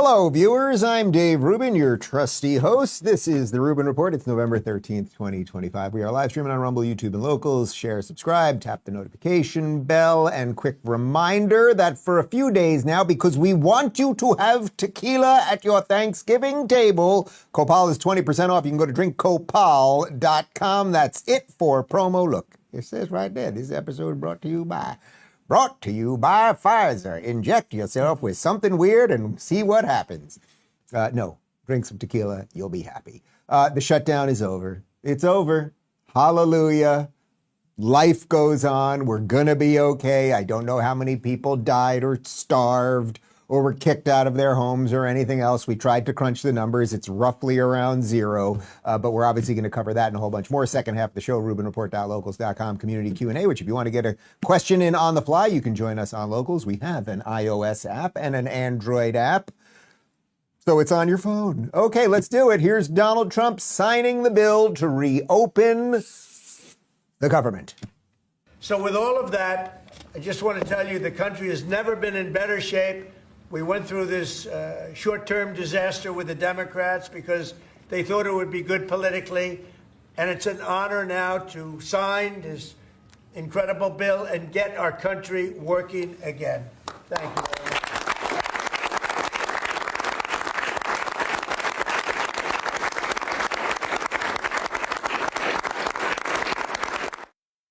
Hello, viewers. I'm Dave Rubin, your trusty host. This is the Rubin Report. It's November 13th, 2025. We are live streaming on Rumble, YouTube, and Locals. Share, subscribe, tap the notification bell, and quick reminder that for a few days now, because we want you to have tequila at your Thanksgiving table, Copal is 20% off. You can go to drinkcopal.com. That's it for promo. Look, it says right there, this episode brought to you by Pfizer. Inject yourself with something weird and see what happens. No, drink some tequila. You'll be happy. The shutdown is over. It's over. Hallelujah. Life goes on. We're going to be okay. I don't know how many people died or starved or were kicked out of their homes or anything else. We tried to crunch the numbers. It's roughly around zero, but we're obviously going to cover that and a whole bunch more. Second half of the show, RubinReport.locals.com, community Q&A, which if you want to get a question in on the fly, you can join us on Locals. We have an iOS app and an Android app, so it's on your phone. Okay, let's do it. Here's Donald Trump signing the bill to reopen the government. So with all of that, I just want to tell you the country has never been in better shape. We went through this short-term disaster with the Democrats because they thought it would be good politically. And it's an honor now to sign this incredible bill and get our country working again. Thank you.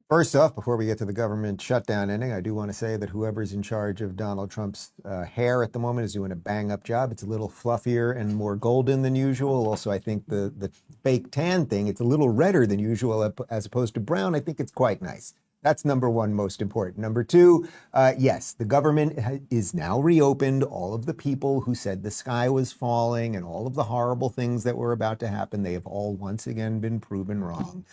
First off, before we get to the government shutdown ending, I do want to say that whoever's in charge of Donald Trump's hair at the moment is doing a bang-up job. It's a little fluffier and more golden than usual. Also, I think the fake tan thing, it's a little redder than usual as opposed to brown. I think it's quite nice. That's number one, most important. Number two, yes, the government is now reopened. All of the people who said the sky was falling and all of the horrible things that were about to happen, they have all once again been proven wrong.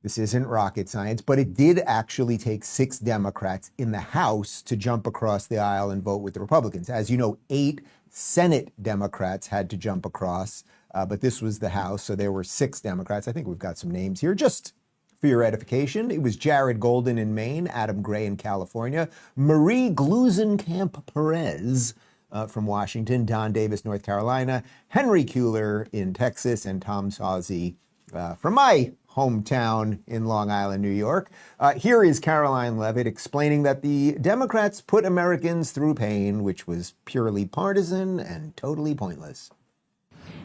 This isn't rocket science, but it did actually take 6 Democrats in the House to jump across the aisle and vote with the Republicans. As you know, 8 Senate Democrats had to jump across, but this was the House, so there were 6 Democrats. I think we've got some names here just for your edification. It was Jared Golden in Maine, Adam Gray in California, Marie Gluesenkamp Perez from Washington, Don Davis, North Carolina, Henry Cuellar in Texas, and Tom Suozzi from my hometown in Long Island, New York. Here is Caroline Levitt explaining that the Democrats put Americans through pain, which was purely partisan and totally pointless.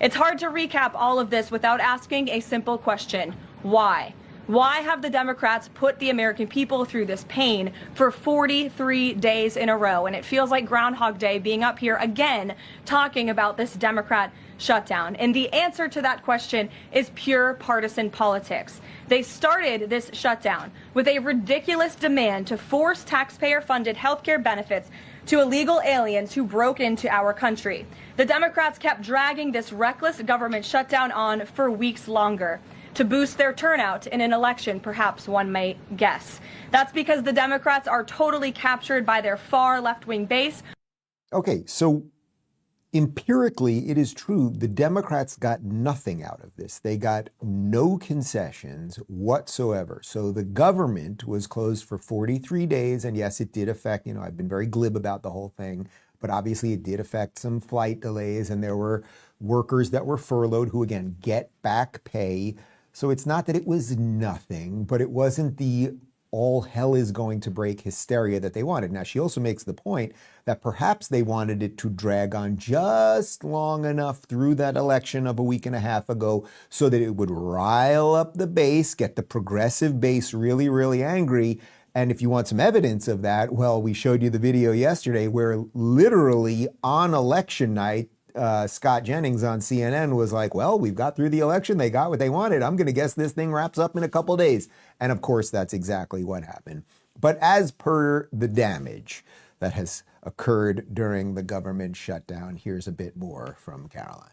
It's hard to recap all of this without asking a simple question. Why? Why have the Democrats put the American people through this pain for 43 days in a row? And it feels like Groundhog Day being up here again talking about this Democrat shutdown. And the answer to that question is pure partisan politics. They started this shutdown with a ridiculous demand to force taxpayer-funded healthcare benefits to illegal aliens who broke into our country. The Democrats kept dragging this reckless government shutdown on for weeks longer to boost their turnout in an election, perhaps one might guess. That's because the Democrats are totally captured by their far left-wing base. Okay, so empirically, it is true the Democrats got nothing out of this. They got no concessions whatsoever. So the government was closed for 43 days, and yes, it did affect, I've been very glib about the whole thing, but obviously it did affect some flight delays, and there were workers that were furloughed who, again, get back pay. So it's not that it was nothing, but it wasn't the all hell is going to break hysteria that they wanted. Now, she also makes the point that perhaps they wanted it to drag on just long enough through that election of a week and a half ago so that it would rile up the base, get the progressive base really, really angry. And if you want some evidence of that, well, we showed you the video yesterday where literally on election night, Scott Jennings on CNN was like, well, we've got through the election. They got what they wanted. I'm going to guess this thing wraps up in a couple days. And of course, that's exactly what happened. But as per the damage that has occurred during the government shutdown, here's a bit more from Caroline.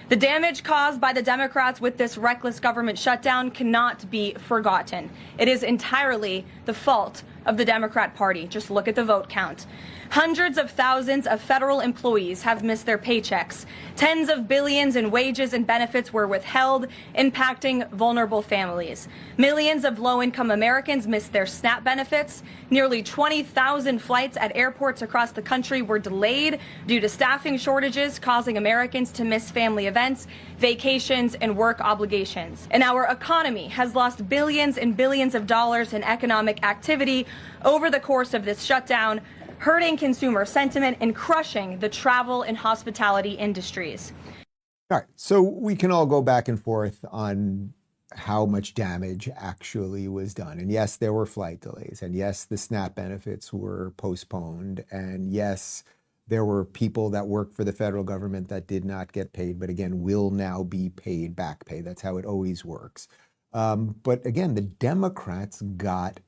The damage caused by the Democrats with this reckless government shutdown cannot be forgotten. It is entirely the fault of the Democrat Party. Just look at the vote count. Hundreds of thousands of federal employees have missed their paychecks. Tens of billions in wages and benefits were withheld, impacting vulnerable families. Millions of low-income Americans missed their SNAP benefits. Nearly 20,000 flights at airports across the country were delayed due to staffing shortages, causing Americans to miss family events, vacations, and work obligations. And our economy has lost billions and billions of dollars in economic activity over the course of this shutdown, hurting consumer sentiment and crushing the travel and hospitality industries. All right, so we can all go back and forth on how much damage actually was done. And yes, there were flight delays. And yes, the SNAP benefits were postponed. And yes, there were people that worked for the federal government that did not get paid, but again, will now be paid back pay. That's how it always works. But again, the Democrats got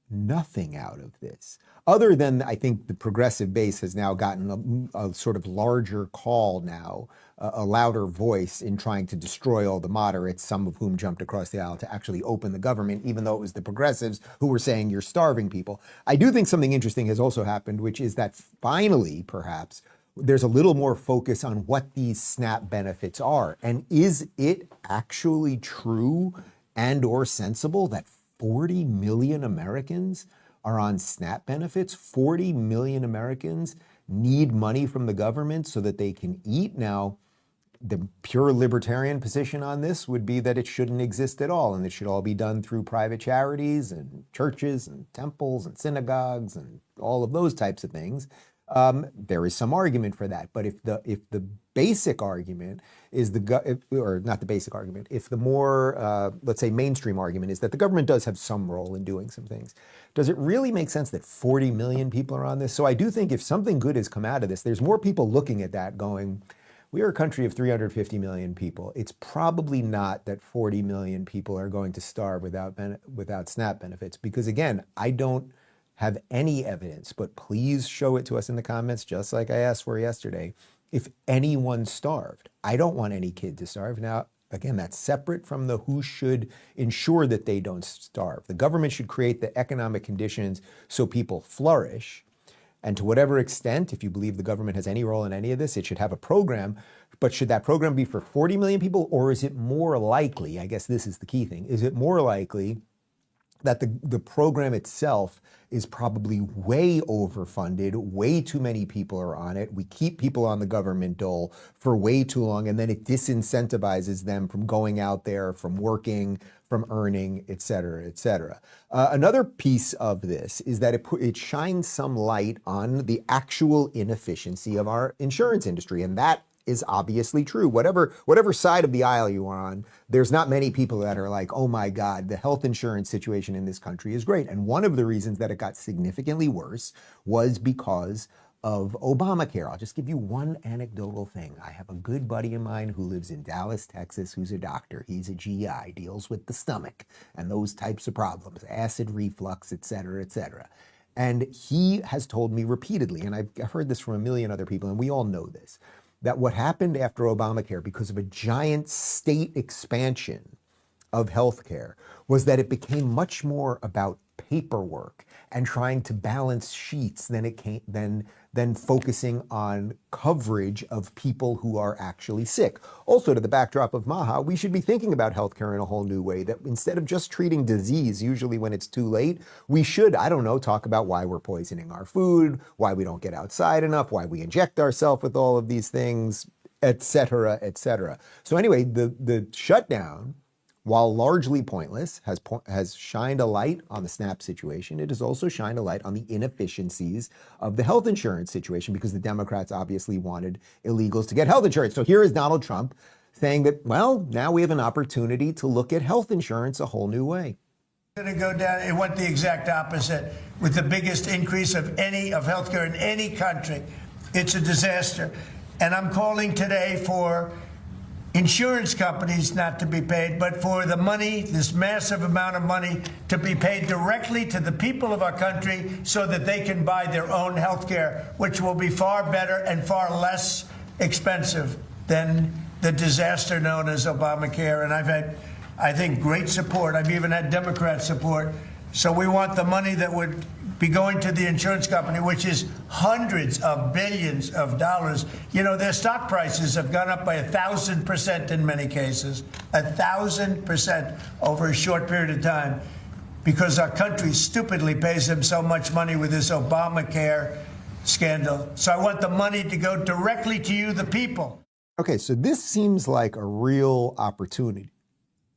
nothing out of this, other than I think the progressive base has now gotten a sort of larger call now, a louder voice in trying to destroy all the moderates, some of whom jumped across the aisle to actually open the government, even though it was the progressives who were saying you're starving people. I do think something interesting has also happened, which is that finally, perhaps, there's a little more focus on what these SNAP benefits are. And is it actually true and or sensible that 40 million Americans are on SNAP benefits? 40 million Americans need money from the government so that they can eat. Now, the pure libertarian position on this would be that it shouldn't exist at all, and it should all be done through private charities and churches and temples and synagogues and all of those types of things. There is some argument for that, but if the basic argument is or not the basic argument, if the more, let's say, mainstream argument is that the government does have some role in doing some things, does it really make sense that 40 million people are on this? So I do think if something good has come out of this, there's more people looking at that going, we are a country of 350 million people. It's probably not that 40 million people are going to starve without SNAP benefits, because again, I don't have any evidence, but please show it to us in the comments, just like I asked for yesterday, if anyone starved. I don't want any kid to starve. Now, again, that's separate from the who should ensure that they don't starve. The government should create the economic conditions so people flourish. And to whatever extent, if you believe the government has any role in any of this, it should have a program. But should that program be for 40 million people, or is it more likely, I guess this is the key thing, is it more likely that the program itself is probably way overfunded, way too many people are on it, we keep people on the government dole for way too long, and then it disincentivizes them from going out there, from working, from earning, et cetera, et cetera. Another piece of this is that it shines some light on the actual inefficiency of our insurance industry, and that is obviously true. Whatever side of the aisle you are on, there's not many people that are like, oh my God, the health insurance situation in this country is great. And one of the reasons that it got significantly worse was because of Obamacare. I'll just give you one anecdotal thing. I have a good buddy of mine who lives in Dallas, Texas, who's a doctor. He's a GI, deals with the stomach and those types of problems, acid reflux, et cetera, et cetera. And he has told me repeatedly, and I've heard this from a million other people, and we all know this, that what happened after Obamacare, because of a giant state expansion of healthcare, was that it became much more about paperwork and trying to balance sheets than focusing on coverage of people who are actually sick. Also, to the backdrop of Maha, we should be thinking about healthcare in a whole new way, that instead of just treating disease, usually when it's too late, we should, I don't know, talk about why we're poisoning our food, why we don't get outside enough, why we inject ourselves with all of these things, et cetera, et cetera. So anyway, the shutdown, while largely pointless, has shined a light on the SNAP situation. It has also shined a light on the inefficiencies of the health insurance situation, because the Democrats obviously wanted illegals to get health insurance. So here is Donald Trump saying that, well, now we have an opportunity to look at health insurance a whole new way. Going to go down. It went the exact opposite, with the biggest increase of healthcare in any country. It's a disaster. And I'm calling today for insurance companies not to be paid, but for the money, this massive amount of money, to be paid directly to the people of our country so that they can buy their own health care, which will be far better and far less expensive than the disaster known as Obamacare. And I've had, I think, great support. I've even had Democrat support. So we want the money that would be going to the insurance company, which is hundreds of billions of dollars. You know, their stock prices have gone up by 1,000% in many cases, 1,000% over a short period of time, because our country stupidly pays them so much money with this Obamacare scandal. So I want the money to go directly to you, the people. Okay, so this seems like a real opportunity,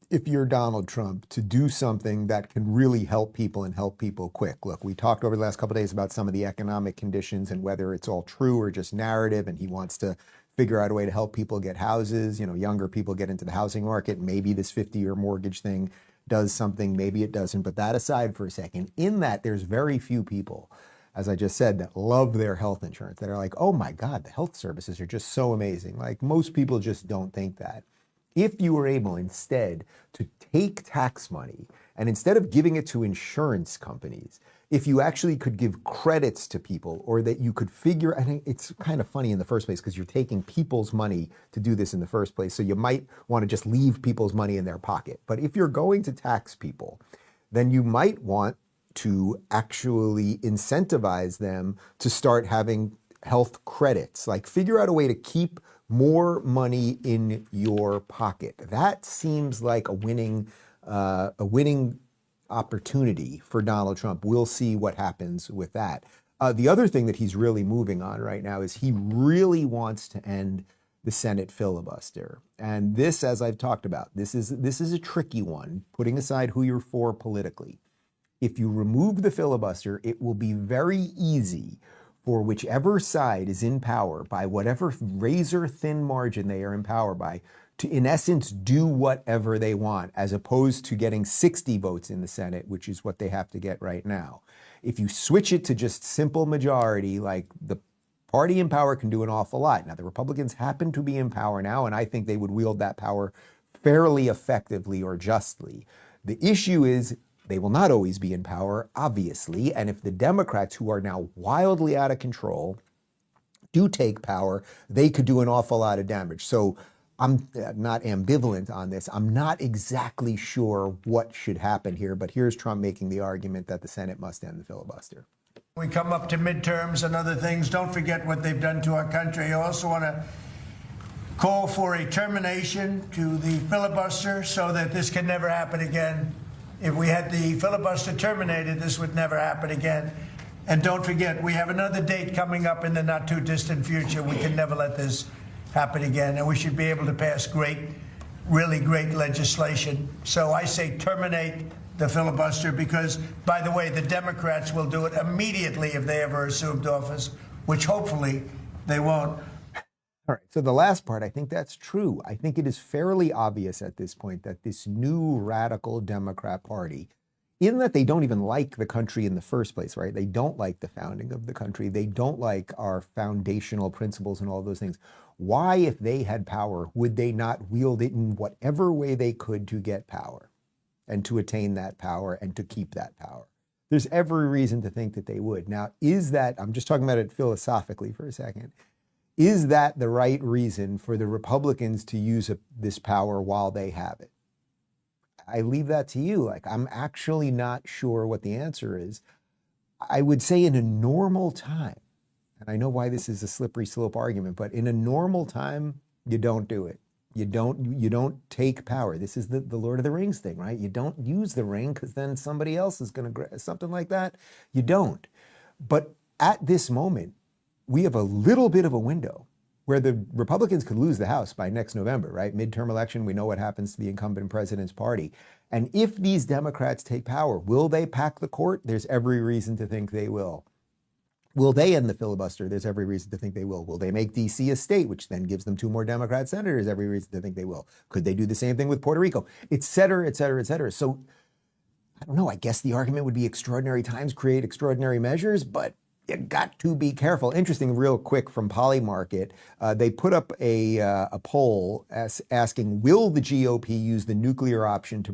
if you're Donald Trump, to do something that can really help people and help people quick. Look, we talked over the last couple of days about some of the economic conditions and whether it's all true or just narrative, and he wants to figure out a way to help people get houses, you know, younger people get into the housing market. Maybe this 50-year mortgage thing does something, maybe it doesn't. But that aside for a second, in that there's very few people, as I just said, that love their health insurance, that are like, oh my God, the health services are just so amazing. Like, most people just don't think that. If you were able instead to take tax money and instead of giving it to insurance companies, if you actually could give credits to people, or that you could figure, I think it's kind of funny in the first place because you're taking people's money to do this in the first place. So you might want to just leave people's money in their pocket. But if you're going to tax people, then you might want to actually incentivize them to start having health credits, like figure out a way to keep more money in your pocket. That seems like a winning opportunity for Donald Trump. We'll see what happens with that. The other thing that he's really moving on right now is he really wants to end the Senate filibuster. And this, as I've talked about, this is a tricky one, putting aside who you're for politically. If you remove the filibuster, it will be very easy for whichever side is in power, by whatever razor-thin margin they are in power by, to, in essence, do whatever they want, as opposed to getting 60 votes in the Senate, which is what they have to get right now. If you switch it to just simple majority, like, the party in power can do an awful lot. Now, the Republicans happen to be in power now, and I think they would wield that power fairly effectively or justly. The issue is, they will not always be in power, obviously, and if the Democrats, who are now wildly out of control, do take power, they could do an awful lot of damage. So I'm not ambivalent on this. I'm not exactly sure what should happen here, but here's Trump making the argument that the Senate must end the filibuster. We come up to midterms and other things. Don't forget what they've done to our country. I also want to call for a termination to the filibuster so that this can never happen again. If we had the filibuster terminated, this would never happen again. And don't forget, we have another date coming up in the not too distant future. We can never let this happen again. And we should be able to pass great, really great legislation. So I say terminate the filibuster, because, by the way, the Democrats will do it immediately if they ever assumed office, which hopefully they won't. All right, so the last part, I think that's true. I think it is fairly obvious at this point that this new radical Democrat Party, in that they don't even like the country in the first place, right? They don't like the founding of the country. They don't like our foundational principles and all those things. Why, if they had power, would they not wield it in whatever way they could to get power and to attain that power and to keep that power? There's every reason to think that they would. Now, is that, I'm just talking about it philosophically for a second, is that the right reason for the Republicans to use this power while they have it? I leave that to you. Like, I'm actually not sure what the answer is. I would say in a normal time, and I know why this is a slippery slope argument, but in a normal time, you don't do it. You don't take power. This is the Lord of the Rings thing, right? You don't use the ring because then somebody else is going to, something like that. You don't. But at this moment, we have a little bit of a window where the Republicans could lose the House by next November, right? Midterm election, we know what happens to the incumbent president's party. And if these Democrats take power, will they pack the court? There's every reason to think they will. Will they end the filibuster? There's every reason to think they will. Will they make D.C. a state, which then gives them 2 more Democrat senators? Every reason to think they will. Could they do the same thing with Puerto Rico? Et cetera, et cetera, et cetera. So, I don't know, I guess the argument would be extraordinary times create extraordinary measures, but you got to be careful. Interesting, real quick, from Polymarket, they put up a poll asking, will the GOP use the nuclear option to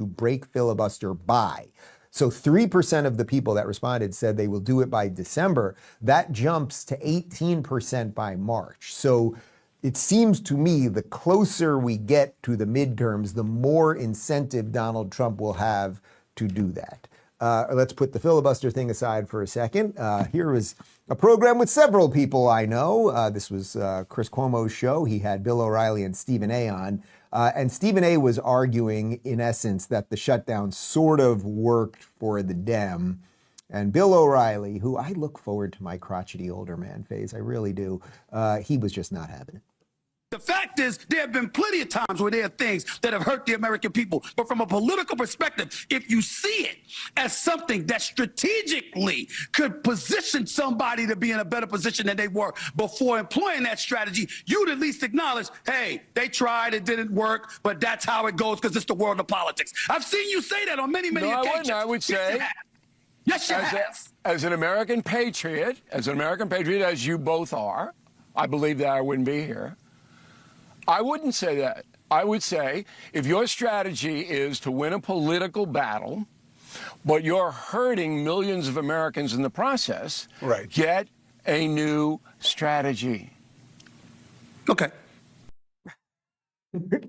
break, filibuster by? So 3% of the people that responded said they will do it by December. That jumps to 18% by March. So it seems to me the closer we get to the midterms, the more incentive Donald Trump will have to do that. Let's put the filibuster thing aside for a second. Here was a program with several people I know. This was Chris Cuomo's show. He had Bill O'Reilly and Stephen A. on. And Stephen A. was arguing, in essence, that the shutdown sort of worked for the Dem. And Bill O'Reilly, who I look forward to my crotchety older man phase, I really do, he was just not having it. The fact is, there have been plenty of times where there are things that have hurt the American people. But from a political perspective, if you see it as something that strategically could position somebody to be in a better position than they were before employing that strategy, you'd at least acknowledge, hey, they tried, it didn't work, but that's how it goes because it's the world of politics. I've seen you say that on many, many occasions. I would say, yes, you have. As an American patriot, as you both are, I believe that I wouldn't be here. I wouldn't say that. I would say if your strategy is to win a political battle, but you're hurting millions of Americans in the process, right, get a new strategy. Okay. I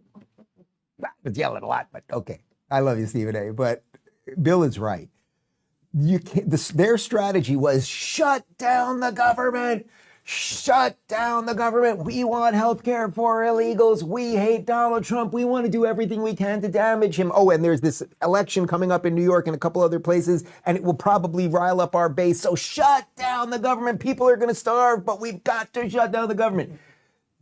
was yelling a lot, but okay. I love you, Stephen A. But Bill is right. You can't, their strategy was shut down the government. Shut down the government. We want health care for illegals. We hate Donald Trump. We want to do everything we can to damage him. Oh, and there's this election coming up in New York and a couple other places, and it will probably rile up our base. So shut down the government. People are going to starve, but we've got to shut down the government.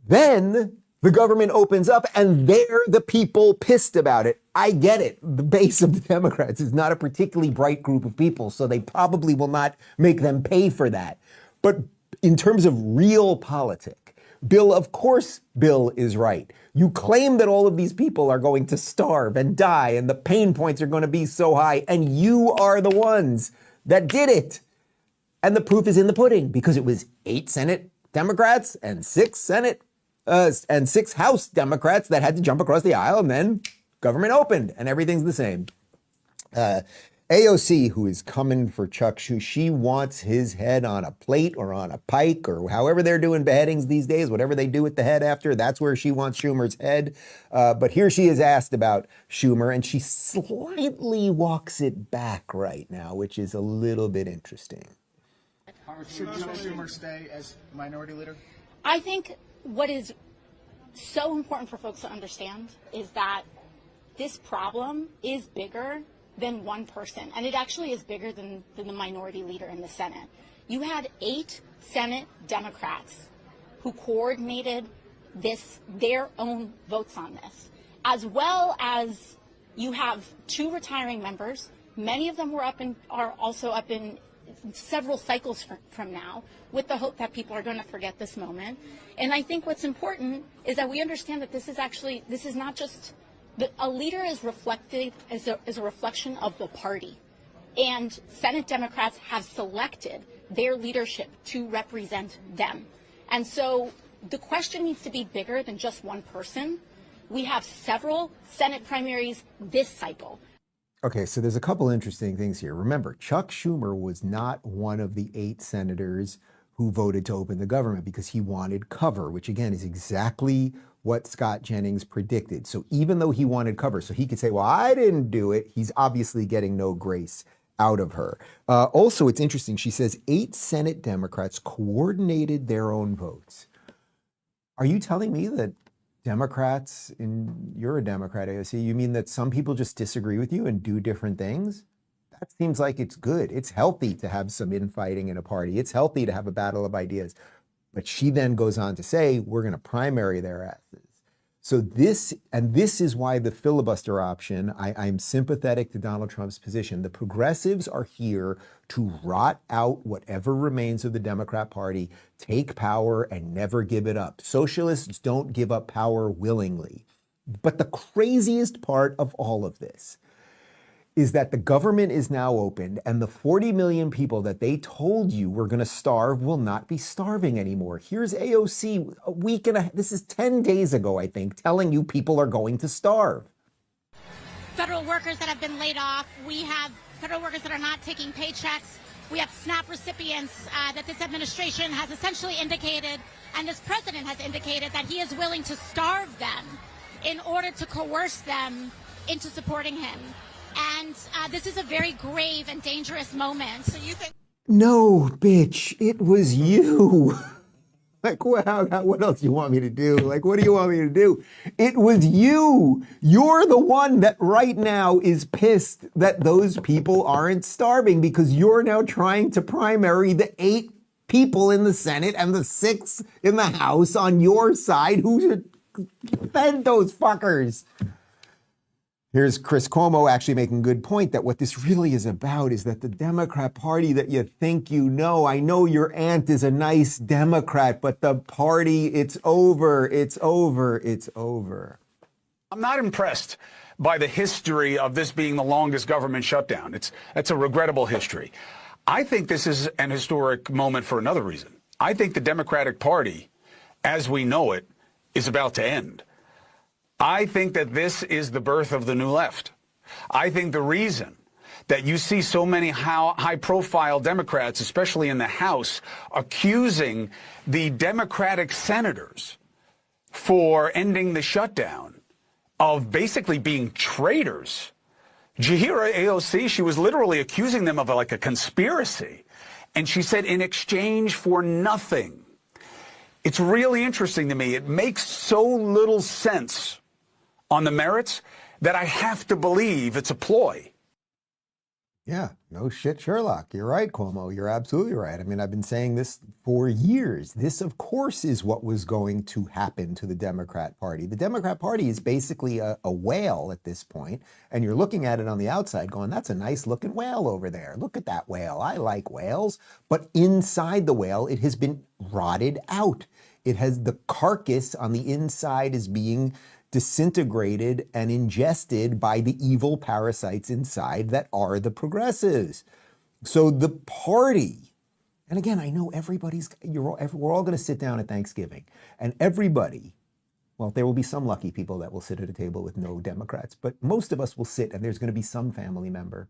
Then the government opens up, and they're the people pissed about it. I get it. The base of the Democrats is not a particularly bright group of people, so they probably will not make them pay for that. But in terms of real politic, of course, Bill is right. You claim that all of these people are going to starve and die and the pain points are going to be so high, and you are the ones that did it. And the proof is in the pudding, because it was 8 Senate Democrats and 6 House Democrats that had to jump across the aisle, and then government opened and everything's the same. AOC, who is coming for Chuck, she wants his head on a plate or on a pike or however they're doing beheadings these days, whatever they do with the head after, that's where she wants Schumer's head. But here she is asked about Schumer, and she slightly walks it back right now, which is a little bit interesting. Should Schumer stay as minority leader? I think what is so important for folks to understand is that this problem is bigger than one person, and it actually is bigger than the minority leader in the Senate. You had 8 Senate Democrats who coordinated their own votes on this, as well as you have 2 retiring members. Many of them are also up in several cycles from now, with the hope that people are going to forget this moment. And I think what's important is that we understand that this is not just a leader is reflected as a reflection of the party, and Senate Democrats have selected their leadership to represent them. And so the question needs to be bigger than just one person. We have several Senate primaries this cycle. Okay, so there's a couple interesting things here. Remember, Chuck Schumer was not one of the 8 senators who voted to open the government because he wanted cover, which again is exactly what Scott Jennings predicted. So even though he wanted cover, so he could say, well, I didn't do it, he's obviously getting no grace out of her. Also, it's interesting. She says 8 Senate Democrats coordinated their own votes. Are you telling me that Democrats, you're a Democrat, AOC, you mean that some people just disagree with you and do different things? That seems like it's good. It's healthy to have some infighting in a party. It's healthy to have a battle of ideas. But she then goes on to say, we're going to primary their asses. So this is why the filibuster option, I'm sympathetic to Donald Trump's position. The progressives are here to rot out whatever remains of the Democrat Party, take power and never give it up. Socialists don't give up power willingly. But the craziest part of all of this is that the government is now opened, and the 40 million people that they told you were going to starve will not be starving anymore. Here's AOC this is 10 days ago, I think, telling you people are going to starve. Federal workers that have been laid off. We have federal workers that are not taking paychecks. We have SNAP recipients that this administration has essentially indicated, and this president has indicated, that he is willing to starve them in order to coerce them into supporting him. And this is a very grave and dangerous moment. So you think? No, bitch, it was you. Like, wow, what else do you want me to do? Like, what do you want me to do? It was you. You're the one that right now is pissed that those people aren't starving because you're now trying to primary the 8 people in the Senate and the 6 in the House on your side who should fed those fuckers. Here's Chris Cuomo actually making a good point that what this really is about is that the Democrat Party that you think you know, I know your aunt is a nice Democrat, but the party, it's over, it's over, it's over. I'm not impressed by the history of this being the longest government shutdown. It's a regrettable history. I think this is an historic moment for another reason. I think the Democratic Party, as we know it, is about to end. I think that this is the birth of the new left. I think the reason that you see so many high-profile Democrats, especially in the House, accusing the Democratic senators for ending the shutdown of basically being traitors. Did you hear AOC? She was literally accusing them of like a conspiracy. And she said, in exchange for nothing. It's really interesting to me. It makes so little sense on the merits that I have to believe it's a ploy. Yeah, no shit, Sherlock. You're right, Cuomo. You're absolutely right. I mean, I've been saying this for years. This, of course, is what was going to happen to the Democrat Party. The Democrat Party is basically a whale at this point, and you're looking at it on the outside going, that's a nice looking whale over there. Look at that whale. I like whales. But inside the whale, it has been rotted out. It has the carcass on the inside is being disintegrated and ingested by the evil parasites inside that are the progressives. So the party, and again, I know we're all going to sit down at Thanksgiving, and everybody, well, there will be some lucky people that will sit at a table with no Democrats, but most of us will sit, and there's going to be some family member,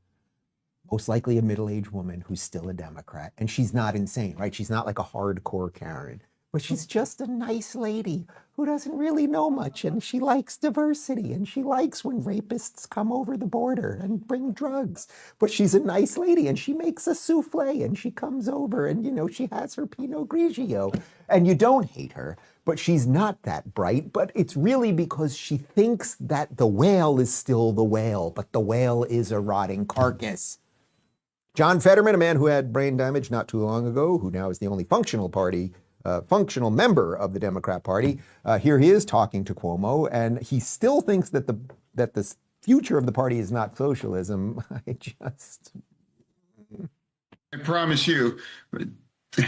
most likely a middle-aged woman who's still a Democrat, and she's not insane, right? She's not like a hardcore Karen. But she's just a nice lady who doesn't really know much, and she likes diversity, and she likes when rapists come over the border and bring drugs. But she's a nice lady, and she makes a souffle, and she comes over, and, you know, she has her Pinot Grigio. And you don't hate her, but she's not that bright. But it's really because she thinks that the whale is still the whale, but the whale is a rotting carcass. John Fetterman, a man who had brain damage not too long ago, who now is the only functional member of the Democrat Party. Here he is talking to Cuomo, and he still thinks that the future of the party is not socialism. I promise you,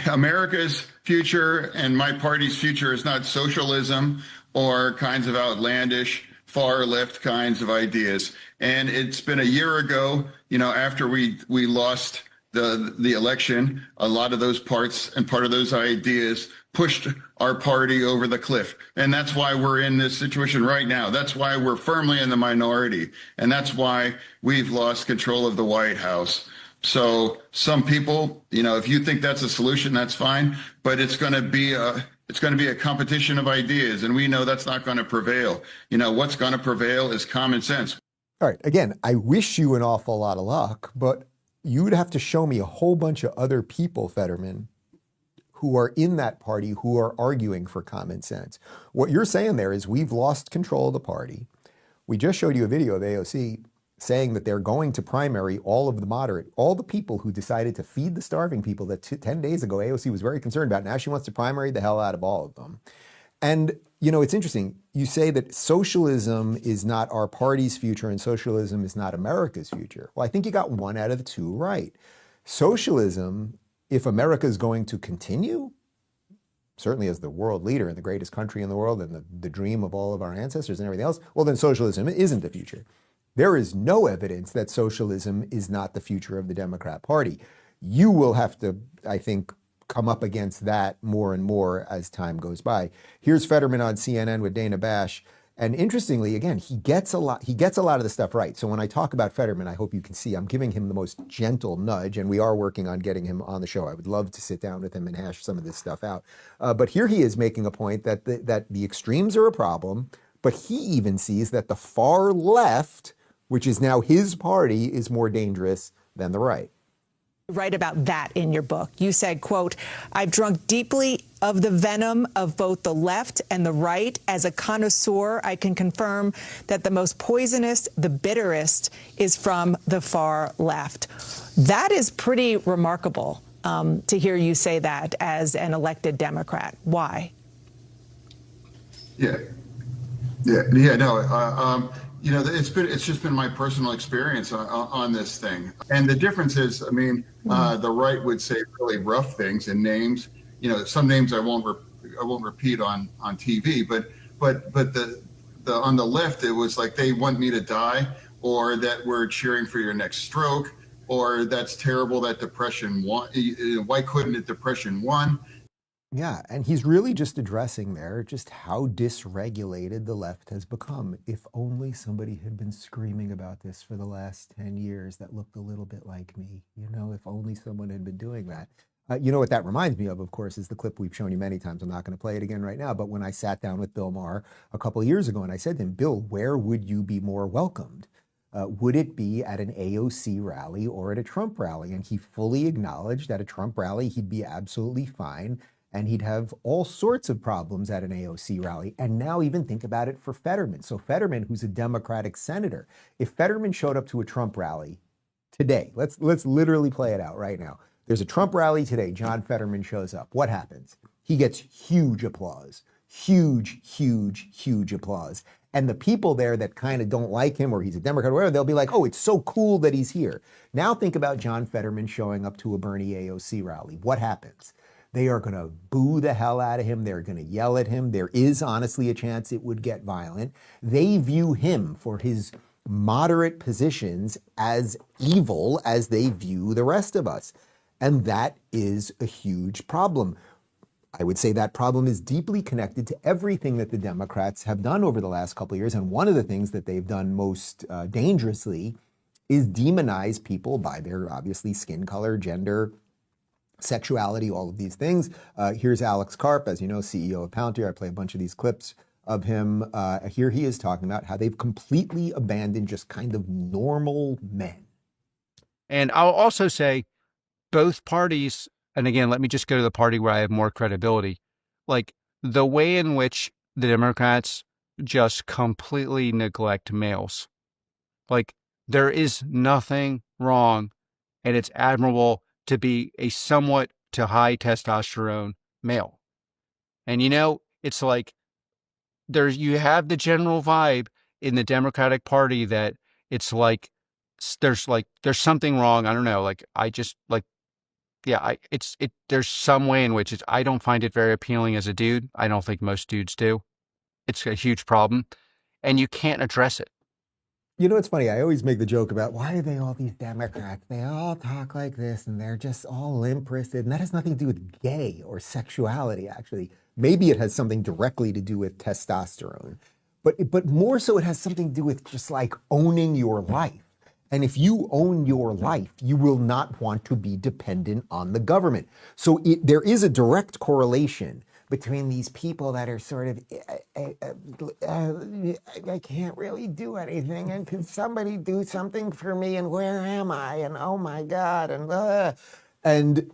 America's future and my party's future is not socialism or kinds of outlandish far left kinds of ideas. And it's been a year ago, you know, after we lost the election, a lot of those parts and part of those ideas pushed our party over the cliff. And that's why we're in this situation right now. That's why we're firmly in the minority. And that's why we've lost control of the White House. So some people, you know, if you think that's a solution, that's fine. But it's going to be a competition of ideas. And we know that's not going to prevail. You know, what's going to prevail is common sense. All right. Again, I wish you an awful lot of luck, but you would have to show me a whole bunch of other people, Fetterman, who are in that party who are arguing for common sense. What you're saying there is we've lost control of the party. We just showed you a video of AOC saying that they're going to primary all of the moderate, all the people who decided to feed the starving people that 10 days ago AOC was very concerned about. Now she wants to primary the hell out of all of them. And, you know, it's interesting. You say that socialism is not our party's future and socialism is not America's future. Well, I think you got one out of the two right. Socialism, if America is going to continue, certainly as the world leader and the greatest country in the world and the dream of all of our ancestors and everything else, well, then socialism isn't the future. There is no evidence that socialism is not the future of the Democrat Party. You will have to, I think, come up against that more and more as time goes by. Here's Fetterman on CNN with Dana Bash. And interestingly, again, he gets a lot of the stuff right. So when I talk about Fetterman, I hope you can see I'm giving him the most gentle nudge, and we are working on getting him on the show. I would love to sit down with him and hash some of this stuff out. But here he is making a point that the extremes are a problem, but he even sees that the far left which is now his party is more dangerous than the right. Write about that in your book. You said, quote, "I've drunk deeply of the venom of both the left and the right. As a connoisseur, I can confirm that the most poisonous, the bitterest, is from the far left." That is pretty remarkable to hear you say that as an elected Democrat. Why? No. It's just been my personal experience on this thing, and the difference is, I mean, the right would say really rough things and names. Some names I won't repeat on TV, but the on the left it was like they want me to die, or that we're cheering for your next stroke, or that's terrible that depression won. Why couldn't it depression won? Yeah, and he's really just addressing there just how dysregulated the left has become. If only somebody had been screaming about this for the last 10 years that looked a little bit like me. If only someone had been doing that. What that reminds me of course, is the clip we've shown you many times. I'm not going to play it again right now, but when I sat down with Bill Maher a couple of years ago and I said to him, Bill, where would you be more welcomed? Would it be at an AOC rally or at a Trump rally? And he fully acknowledged at a Trump rally, he'd be absolutely fine. And he'd have all sorts of problems at an AOC rally. And now even think about it for Fetterman. So Fetterman, who's a Democratic senator, if Fetterman showed up to a Trump rally today, let's literally play it out right now. There's a Trump rally today. John Fetterman shows up. What happens? He gets huge applause, huge applause. And the people there that kind of don't like him, or he's a Democrat or whatever, they'll be like, oh, it's so cool that he's here. Now think about John Fetterman showing up to a Bernie AOC rally. What happens? They are going to boo the hell out of him. They're going to yell at him. There is honestly a chance it would get violent. They view him for his moderate positions as evil as they view the rest of us. And that is a huge problem. I would say that problem is deeply connected to everything that the Democrats have done over the last couple of years. And one of the things that they've done most dangerously is demonize people by their obviously skin color, gender, sexuality, all of these things. Here's Alex Karp, as you know, CEO of Palantir. I play a bunch of these clips of him. Here he is talking about how they've completely abandoned just kind of normal men. And I'll also say both parties, and again, let me just go to the party where I have more credibility, like the way in which the Democrats just completely neglect males. Like there is nothing wrong, and it's admirable to be a somewhat to high testosterone male. And it's like you have the general vibe in the Democratic Party that it's like there's something wrong. I don't know. There's some way in which I don't find it very appealing as a dude. I don't think most dudes do. It's a huge problem, and you can't address it. It's funny. I always make the joke about why are they all these Democrats? They all talk like this and they're just all limp-wristed. And that has nothing to do with gay or sexuality, actually. Maybe it has something directly to do with testosterone. But more so it has something to do with just like owning your life. And if you own your life, you will not want to be dependent on the government. So there is a direct correlation between these people that are sort of, I can't really do anything, and can somebody do something for me, and where am I, and oh my God, and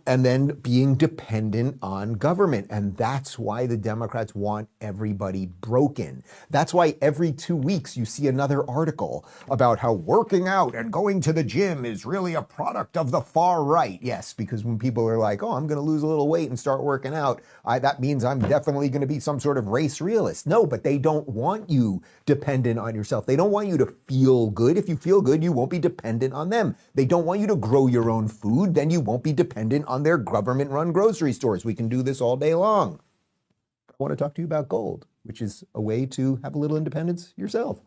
then being dependent on government. And that's why the Democrats want everybody broken. That's why every 2 weeks you see another article about how working out and going to the gym is really a product of the far right. Yes, because when people are like, oh, I'm going to lose a little weight and start working out, that means I'm definitely going to be some sort of race realist. No, but they don't want you dependent on yourself. They don't want you to feel good. If you feel good, you won't be dependent on them. They don't want you to grow your own food. Then you won't be dependent on their government-run grocery stores. We can do this all day long. I want to talk to you about gold, which is a way to have a little independence yourself.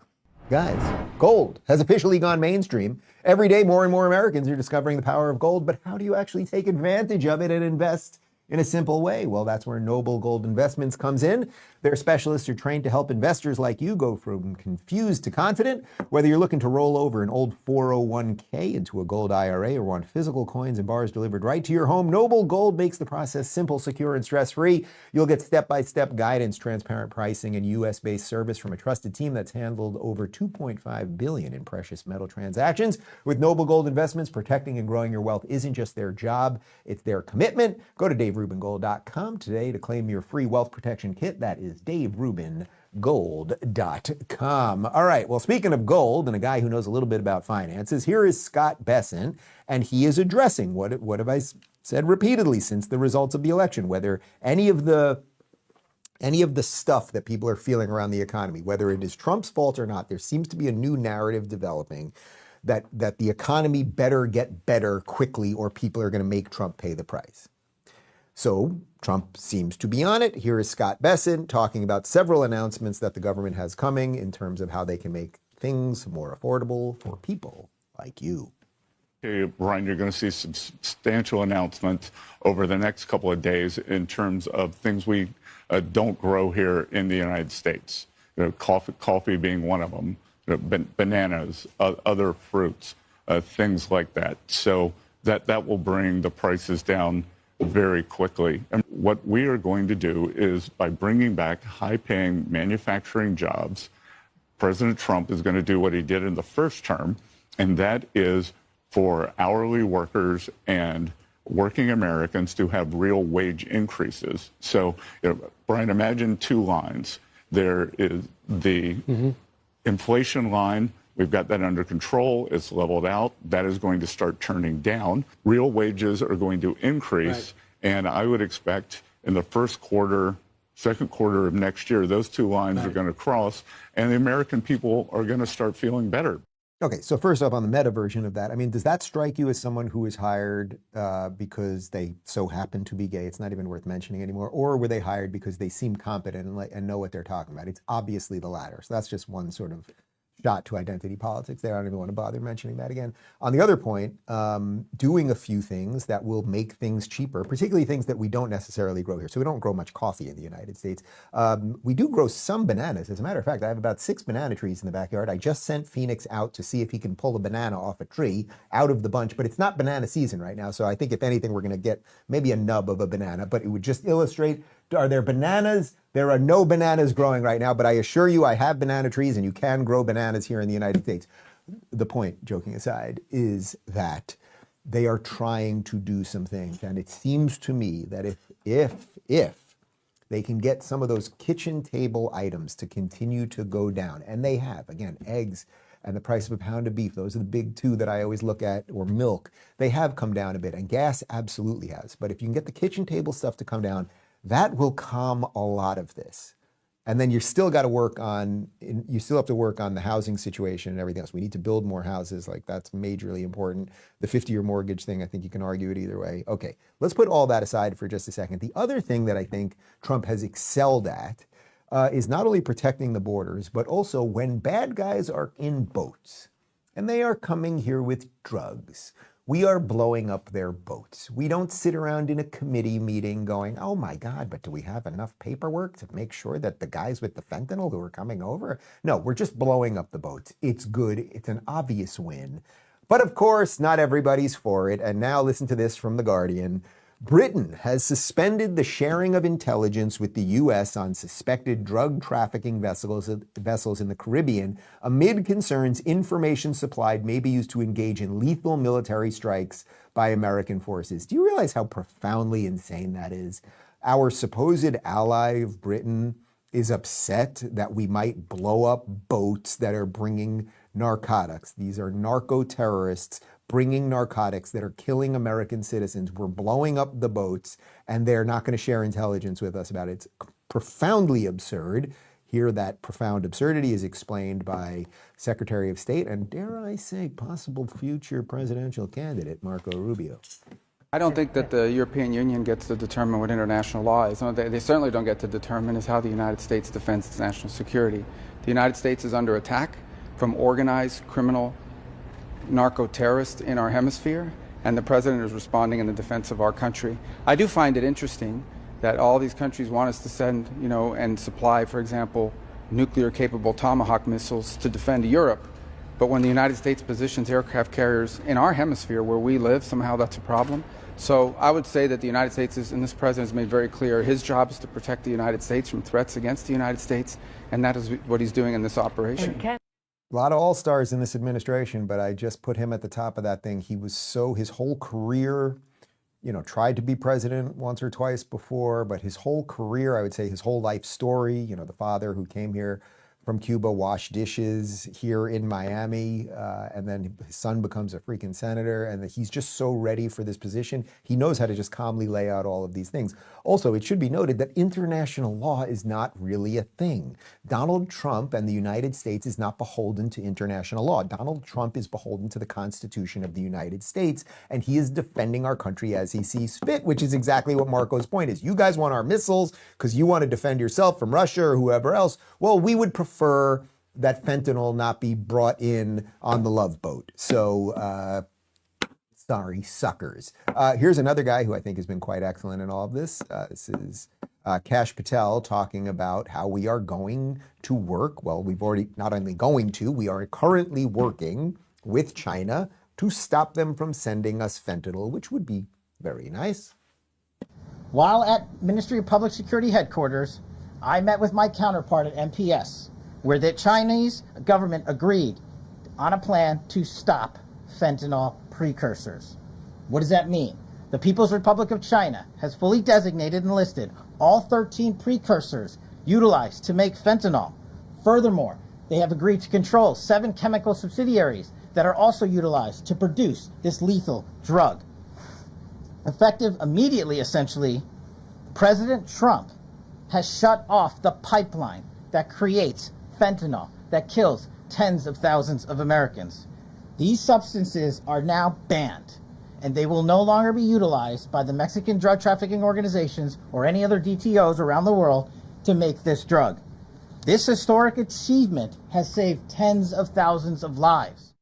Guys, gold has officially gone mainstream. Every day, more and more Americans are discovering the power of gold, but how do you actually take advantage of it and invest in a simple way? Well, that's where Noble Gold Investments comes in. Their specialists are trained to help investors like you go from confused to confident. Whether you're looking to roll over an old 401k into a gold IRA or want physical coins and bars delivered right to your home, Noble Gold makes the process simple, secure, and stress-free. You'll get step-by-step guidance, transparent pricing, and U.S.-based service from a trusted team that's handled over $2.5 billion in precious metal transactions. With Noble Gold Investments, protecting and growing your wealth isn't just their job, it's their commitment. Go to DaveRubinGold.com today to claim your free wealth protection kit. That is DaveRubinGold.com. All right, well, speaking of gold and a guy who knows a little bit about finances, here is Scott Bessent, and he is addressing what have I said repeatedly since the results of the election, whether any of the stuff that people are feeling around the economy, whether it is Trump's fault or not, there seems to be a new narrative developing that the economy better get better quickly or people are going to make Trump pay the price. So Trump seems to be on it. Here is Scott Bessent talking about several announcements that the government has coming in terms of how they can make things more affordable for people like you. Okay, Brian, you're going to see some substantial announcements over the next couple of days in terms of things we don't grow here in the United States. Coffee being one of them, bananas, other fruits, things like that. So that will bring the prices down very quickly. And what we are going to do is, by bringing back high-paying manufacturing jobs, President Trump is going to do what he did in the first term, and that is for hourly workers and working Americans to have real wage increases. So, Brian, imagine two lines. There is the inflation line. We've got that under control. It's leveled out. That is going to start turning down. Real wages are going to increase. Right. And I would expect in the first quarter, second quarter of next year, those two lines are going to cross, and the American people are going to start feeling better. Okay, so first off, on the meta version of that, I mean, does that strike you as someone who was hired because they so happen to be gay? It's not even worth mentioning anymore. Or were they hired because they seem competent and know what they're talking about? It's obviously the latter. So that's just one sort of shot to identity politics there. I don't even want to bother mentioning that again. On the other point, doing a few things that will make things cheaper, particularly things that we don't necessarily grow here. So we don't grow much coffee in the United States. We do grow some bananas. As a matter of fact, I have about 6 banana trees in the backyard. I just sent Phoenix out to see if he can pull a banana off a tree out of the bunch, but it's not banana season right now. So I think if anything, we're going to get maybe a nub of a banana, but it would just illustrate, are there bananas? There are no bananas growing right now, but I assure you I have banana trees and you can grow bananas here in the United States. The point, joking aside, is that they are trying to do some things. And it seems to me that if they can get some of those kitchen table items to continue to go down, and they have, again, eggs and the price of a pound of beef, those are the big two that I always look at, or milk, they have come down a bit, and gas absolutely has. But if you can get the kitchen table stuff to come down, that will calm a lot of this. And then you still got to work on, you still have to work on the housing situation and everything else. We need to build more houses. Like, that's majorly important. The 50-year mortgage thing, I think you can argue it either way. Okay, let's put all that aside for just a second. The other thing that I think Trump has excelled at is not only protecting the borders, but also when bad guys are in boats and they are coming here with drugs, we are blowing up their boats. We don't sit around in a committee meeting going, oh my God, but do we have enough paperwork to make sure that the guys with the fentanyl who are coming over? No, we're just blowing up the boats. It's good. It's an obvious win. But of course, not everybody's for it. And now listen to this from The Guardian. Britain has suspended the sharing of intelligence with the U.S. on suspected drug trafficking vessels in the Caribbean amid concerns information supplied may be used to engage in lethal military strikes by American forces. Do you realize how profoundly insane that is? Our supposed ally of Britain is upset that we might blow up boats that are bringing narcotics. These are narco-terrorists bringing narcotics that are killing American citizens. We're blowing up the boats, and they're not going to share intelligence with us about it. It's profoundly absurd. Here, that profound absurdity is explained by Secretary of State and, dare I say, possible future presidential candidate Marco Rubio. I don't think that the European Union gets to determine what international law is. They certainly don't get to determine is how the United States defends its national security. The United States is under attack from organized criminal narco-terrorists in our hemisphere, and the president is responding in the defense of our country. I do find it interesting that all these countries want us to send, and supply, for example, nuclear-capable Tomahawk missiles to defend Europe. But when the United States positions aircraft carriers in our hemisphere where we live, somehow that's a problem. So I would say that the United States is, and this president has made very clear, his job is to protect the United States from threats against the United States, and that is what he's doing in this operation. A lot of all-stars in this administration, but I just put him at the top of that thing. He was his whole career, tried to be president once or twice before, but his whole career, I would say his whole life story, the father who came here from Cuba, washed dishes here in Miami, and then his son becomes a freaking senator, and he's just so ready for this position. He knows how to just calmly lay out all of these things. Also, it should be noted that international law is not really a thing. Donald Trump and the United States is not beholden to international law. Donald Trump is beholden to the Constitution of the United States, and he is defending our country as he sees fit, which is exactly what Marco's point is. You guys want our missiles because you want to defend yourself from Russia or whoever else. Well, we would prefer that fentanyl not be brought in on the Love Boat. So, sorry, suckers. Here's another guy who I think has been quite excellent in all of this. This is Kash Patel talking about how we are going to work. Well, we've already not only going to, we are currently working with China to stop them from sending us fentanyl, which would be very nice. While at Ministry of Public Security headquarters, I met with my counterpart at MPS, where the Chinese government agreed on a plan to stop fentanyl precursors. What does that mean? The People's Republic of China has fully designated and listed all 13 precursors utilized to make fentanyl. Furthermore, they have agreed to control 7 chemical subsidiaries that are also utilized to produce this lethal drug. Effective immediately, essentially, President Trump has shut off the pipeline that creates fentanyl that kills tens of thousands of Americans. These substances are now banned, and they will no longer be utilized by the Mexican drug trafficking organizations or any other DTOs around the world to make this drug. This historic achievement has saved tens of thousands of lives.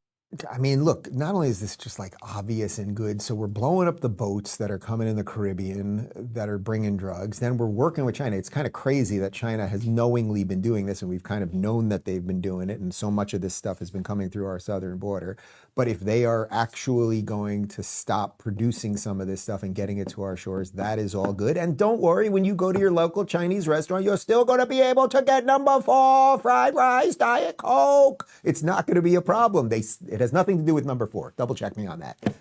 I mean, look, not only is this just like obvious and good, so we're blowing up the boats that are coming in the Caribbean that are bringing drugs, then we're working with China. It's kind of crazy that China has knowingly been doing this, and we've kind of known that they've been doing it, and so much of this stuff has been coming through our southern border. But if they are actually going to stop producing some of this stuff and getting it to our shores, that is all good. And don't worry, when you go to your local Chinese restaurant, you're still going to be able to get number 4 fried rice, Diet Coke. It's not going to be a problem. It has nothing to do with number 4. Double check me on that.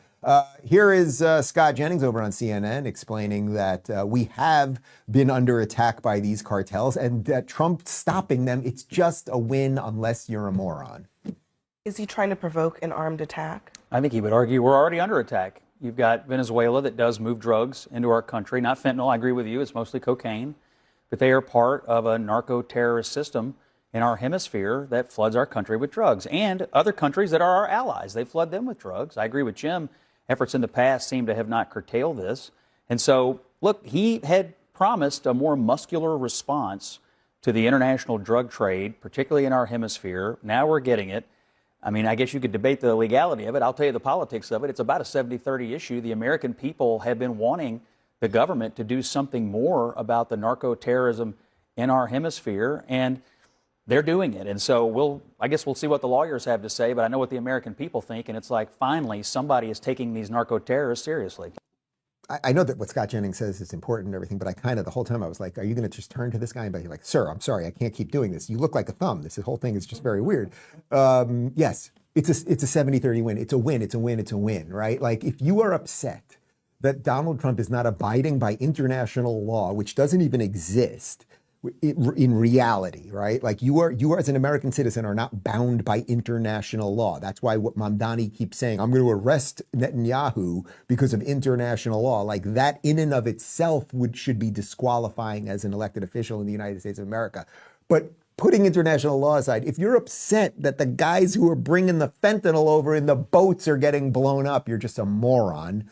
Here is Scott Jennings over on CNN explaining that we have been under attack by these cartels and that Trump stopping them, it's just a win unless you're a moron. Is he trying to provoke an armed attack? I think he would argue we're already under attack. You've got Venezuela that does move drugs into our country, not fentanyl, I agree with you, it's mostly cocaine, but they are part of a narco-terrorist system in our hemisphere that floods our country with drugs, and other countries that are our allies, they flood them with drugs. I agree with Jim, efforts in the past seem to have not curtailed this. And so, look, he had promised a more muscular response to the international drug trade, particularly in our hemisphere. Now we're getting it. I mean, I guess you could debate the legality of it. I'll tell you the politics of it. It's about a 70-30 issue. The American people have been wanting the government to do something more about the narco-terrorism in our hemisphere, and they're doing it. And so I guess we'll see what the lawyers have to say, but I know what the American people think, and it's like, finally, somebody is taking these narco-terrorists seriously. I know that what Scott Jennings says is important and everything, but I kind of, the whole time I was like, are you going to just turn to this guy and be like, sir, I'm sorry, I can't keep doing this. You look like a thumb. This whole thing is just very weird. Yes, it's a 70-30 win. It's a win, it's a win, it's a win, right? Like, if you are upset that Donald Trump is not abiding by international law, which doesn't even exist, in reality, right? Like you are as an American citizen are not bound by international law. That's why what Mamdani keeps saying, I'm going to arrest Netanyahu because of international law. Like that in and of itself should be disqualifying as an elected official in the United States of America. But putting international law aside, if you're upset that the guys who are bringing the fentanyl over in the boats are getting blown up, you're just a moron,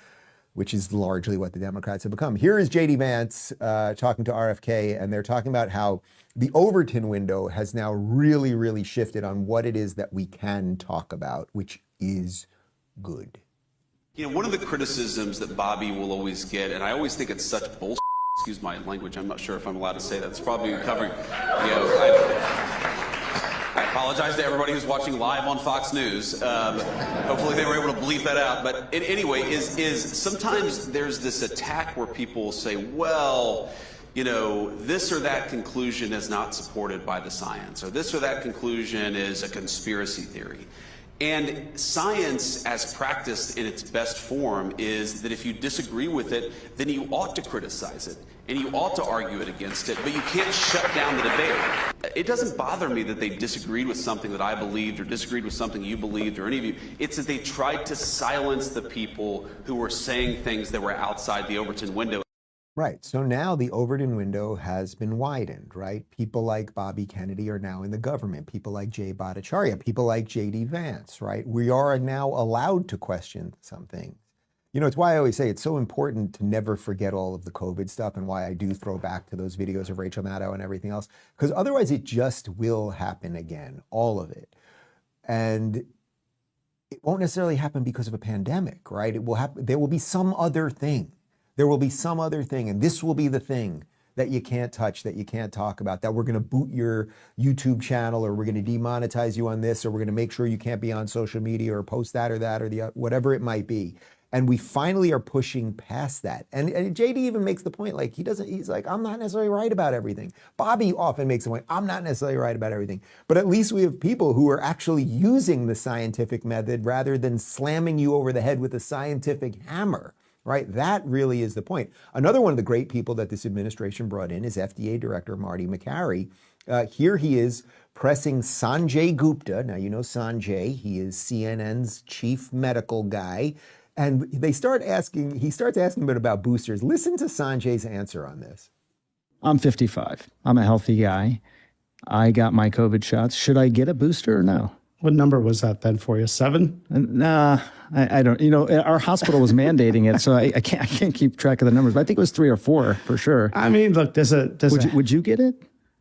which is largely what the Democrats have become. Here is J.D. Vance talking to RFK, and they're talking about how the Overton window has now really, really shifted on what it is that we can talk about, which is good. You know, one of the criticisms that Bobby will always get, and I always think it's such bullshit, excuse my language, I'm not sure if I'm allowed to say that. It's probably covering, I apologize to everybody who's watching live on Fox News. Hopefully they were able to bleep that out. But anyway, is sometimes there's this attack where people say, well, you know, this or that conclusion is not supported by the science, or this or that conclusion is a conspiracy theory. And science, as practiced in its best form, is that if you disagree with it, then you ought to criticize it, and you ought to argue it against it, but you can't shut down the debate. It doesn't bother me that they disagreed with something that I believed, or disagreed with something you believed, or any of you. It's that they tried to silence the people who were saying things that were outside the Overton window. Right. So now the Overton window has been widened, right? People like Bobby Kennedy are now in the government. People like Jay Bhattacharya, people like J.D. Vance, right? We are now allowed to question some things. You know, it's why I always say it's so important to never forget all of the COVID stuff, and why I do throw back to those videos of Rachel Maddow and everything else, because otherwise it just will happen again, all of it. And it won't necessarily happen because of a pandemic, right? It will happen. There will be some other thing. There will be some other thing, and this will be the thing that you can't touch, that you can't talk about, that we're going to boot your YouTube channel, or we're going to demonetize you on this, or we're going to make sure you can't be on social media or post that or the whatever it might be. And we finally are pushing past that. And JD even makes the point, like, he's like, I'm not necessarily right about everything. Bobby often makes the point, I'm not necessarily right about everything. But at least we have people who are actually using the scientific method rather than slamming you over the head with a scientific hammer. Right? That really is the point. Another one of the great people that this administration brought in is FDA Director Marty Makary. Here he is pressing Sanjay Gupta. Now, you know Sanjay, he is CNN's chief medical guy. And he starts asking him about boosters. Listen to Sanjay's answer on this. I'm 55. I'm a healthy guy. I got my COVID shots. Should I get a booster or no? What number was that then for you? 7? Nah, I don't. You know, our hospital was mandating it, so I can't keep track of the numbers. But I think it was 3 or 4 for sure. I mean, look, would you get it?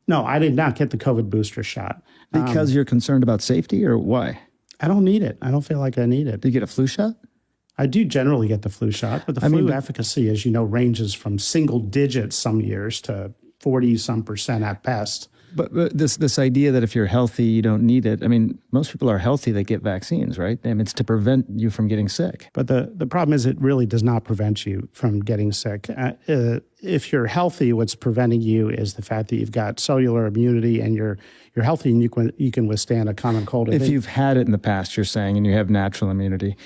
No, I did not get the COVID booster shot. Because you're concerned about safety, or why? I don't need it. I don't feel like I need it. Do you get a flu shot? I do generally get the flu shot, but the flu efficacy, as you know, ranges from single digits some years to 40-some% at best. But this idea that if you're healthy, you don't need it. I mean, most people are healthy that get vaccines, right? I mean, it's to prevent you from getting sick. But the problem is it really does not prevent you from getting sick. If you're healthy, what's preventing you is the fact that you've got cellular immunity and you're healthy and you can withstand a common cold. If you've had it in the past, you're saying, and you have natural immunity.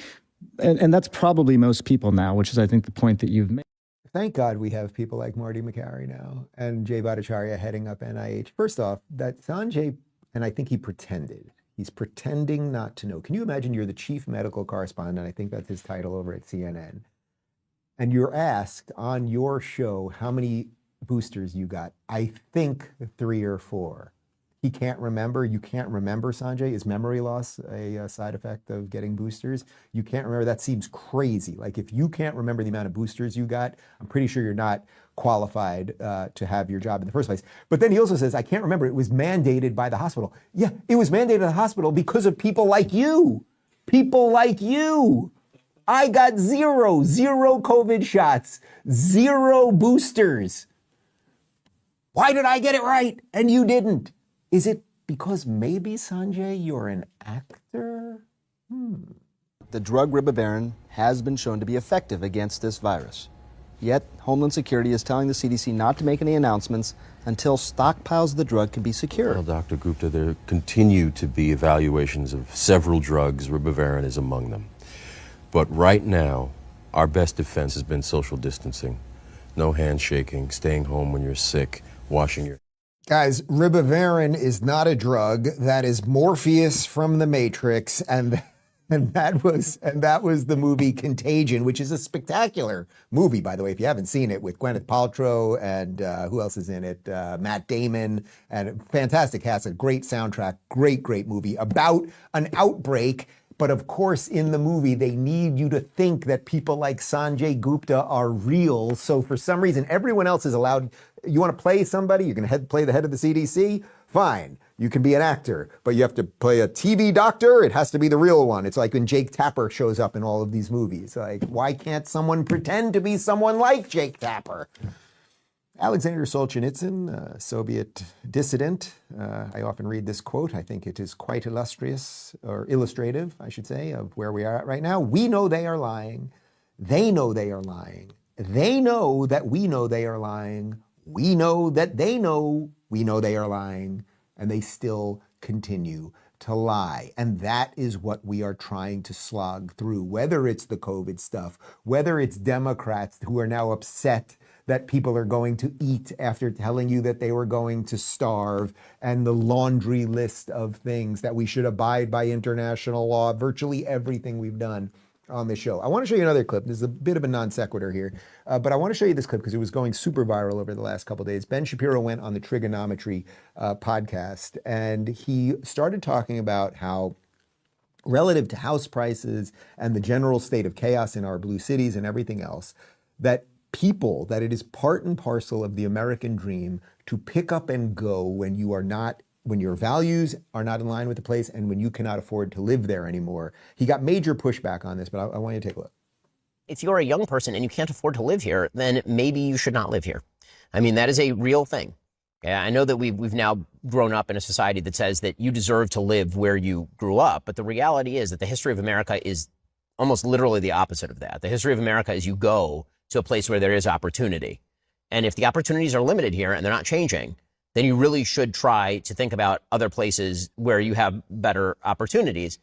And that's probably most people now, which is, I think, the point that you've made. Thank God we have people like Marty Makary now and Jay Bhattacharya heading up NIH. First off, that Sanjay, and I think he pretended. He's pretending not to know. Can you imagine you're the chief medical correspondent, I think that's his title over at CNN, and you're asked on your show how many boosters you got? I think 3 or 4. He can't remember. You can't remember, Sanjay? Is memory loss a side effect of getting boosters? You can't remember? That seems crazy. Like, if you can't remember the amount of boosters you got, I'm pretty sure you're not qualified to have your job in the first place. But then he also says, I can't remember. It was mandated by the hospital. Yeah, it was mandated by the hospital because of people like you. People like you. I got zero COVID shots, 0 boosters. Why did I get it right and you didn't? Is it because maybe, Sanjay, you're an actor? The drug ribavirin has been shown to be effective against this virus. Yet, Homeland Security is telling the CDC not to make any announcements until stockpiles of the drug can be secured. Well, Dr. Gupta, there continue to be evaluations of several drugs. Ribavirin is among them. But right now, our best defense has been social distancing. No handshaking, staying home when you're sick, washing your... Guys, ribavirin is not a drug. That is Morpheus from The Matrix, and that was the movie Contagion, which is a spectacular movie, by the way, if you haven't seen it, with Gwyneth Paltrow and who else is in it? Matt Damon, and fantastic cast, a great soundtrack, great movie about an outbreak But of course, in the movie, they need you to think that people like Sanjay Gupta are real. So for some reason, everyone else is allowed. You want to play somebody? You're going to play the head of the CDC? Fine. You can be an actor, but you have to play a TV doctor. It has to be the real one. It's like when Jake Tapper shows up in all of these movies. Like, why can't someone pretend to be someone like Jake Tapper? Alexander Solzhenitsyn, Soviet dissident. I often read this quote. I think it is quite illustrious, or illustrative, I should say, of where we are at right now. We know they are lying. They know they are lying. They know that we know they are lying. We know that they know we know they are lying. And they still continue to lie. And that is what we are trying to slog through, whether it's the COVID stuff, whether it's Democrats who are now upset that people are going to eat after telling you that they were going to starve, and the laundry list of things that we should abide by international law, virtually everything we've done on the show. I want to show you another clip. This is a bit of a non sequitur here, but I want to show you this clip because it was going super viral over the last couple of days. Ben Shapiro went on the Triggernometry podcast, and he started talking about how, relative to house prices and the general state of chaos in our blue cities and everything else, that it is part and parcel of the American dream to pick up and go when your values are not in line with the place and when you cannot afford to live there anymore. He got major pushback on this, but I want you to take a look. If you're a young person and you can't afford to live here, then maybe you should not live here. I mean, that is a real thing. Yeah, I know that we've now grown up in a society that says that you deserve to live where you grew up, but the reality is that the history of America is almost literally the opposite of that. The history of America is you go to a place where there is opportunity. And if the opportunities are limited here and they're not changing, then you really should try to think about other places where you have better opportunities.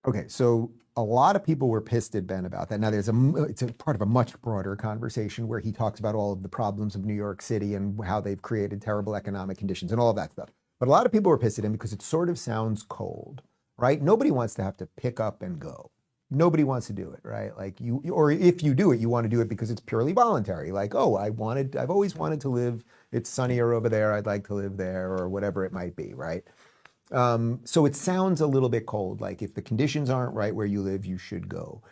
Okay, so a lot of people were pissed at Ben about that. Now, it's a part of a much broader conversation where he talks about all of the problems of New York City and how they've created terrible economic conditions and all of that stuff. But a lot of people were pissed at him because it sort of sounds cold, right? Nobody wants to have to pick up and go. Nobody wants to do it, right? Like or if you do it, you want to do it because it's purely voluntary. Like, oh, I've always wanted to live, it's sunnier over there, I'd like to live there, or whatever it might be, right? So it sounds a little bit cold, like if the conditions aren't right where you live, you should go.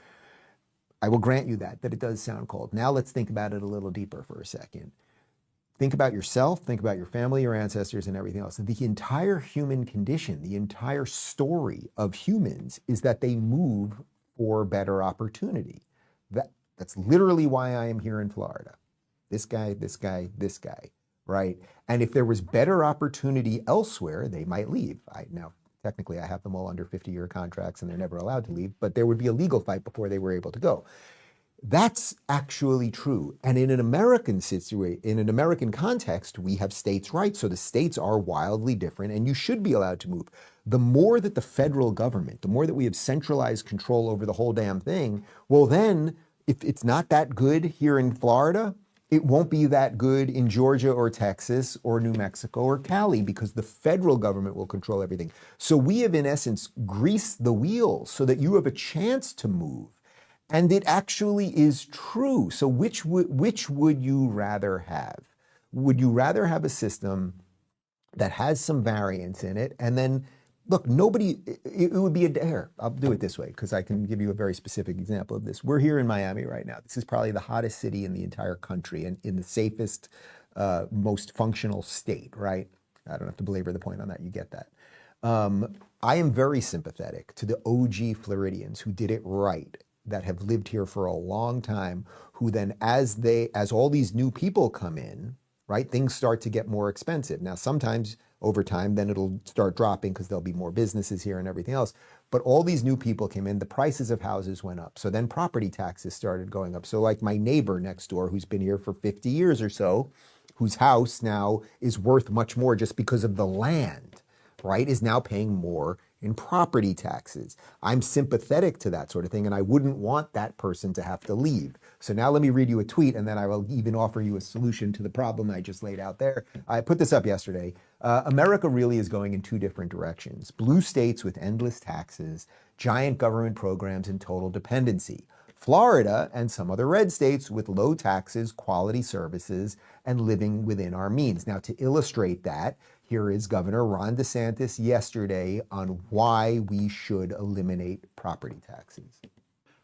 I will grant you that it does sound cold. Now let's think about it a little deeper for a second. Think about yourself, think about your family, your ancestors, and everything else. The entire human condition, the entire story of humans is that they move for better opportunity. That's literally why I am here in Florida. This guy, right? And if there was better opportunity elsewhere, they might leave. Now, technically, I have them all under 50-year contracts and they're never allowed to leave, but there would be a legal fight before they were able to go. That's actually true. And in an American situation, in an American context, we have states' rights. So the states are wildly different and you should be allowed to move. The more that the federal government, the more that we have centralized control over the whole damn thing, well then, if it's not that good here in Florida, it won't be that good in Georgia or Texas or New Mexico or Cali because the federal government will control everything. So we have, in essence, greased the wheels so that you have a chance to move. And it actually is true. So which would you rather have? Would you rather have a system that has some variance in it? And then, look, it would be I'll do it this way because I can give you a very specific example of this. We're here in Miami right now. This is probably the hottest city in the entire country and in the safest, most functional state, right? I don't have to belabor the point on that. You get that. I am very sympathetic to the OG Floridians who did it right, that have lived here for a long time, who then as all these new people come in, right, things start to get more expensive. Now, sometimes over time, then it'll start dropping because there'll be more businesses here and everything else. But all these new people came in, the prices of houses went up. So then property taxes started going up. So like my neighbor next door, who's been here for 50 years or so, whose house now is worth much more just because of the land, right, is now paying more in property taxes. I'm sympathetic to that sort of thing, and I wouldn't want that person to have to leave. So now let me read you a tweet, and then I will even offer you a solution to the problem I just laid out there. I put this up yesterday. America really is going in two different directions. Blue states with endless taxes, giant government programs, and total dependency. Florida and some other red states with low taxes, quality services, and living within our means. Now, to illustrate that, Here is Governor Ron DeSantis yesterday on why we should eliminate property taxes.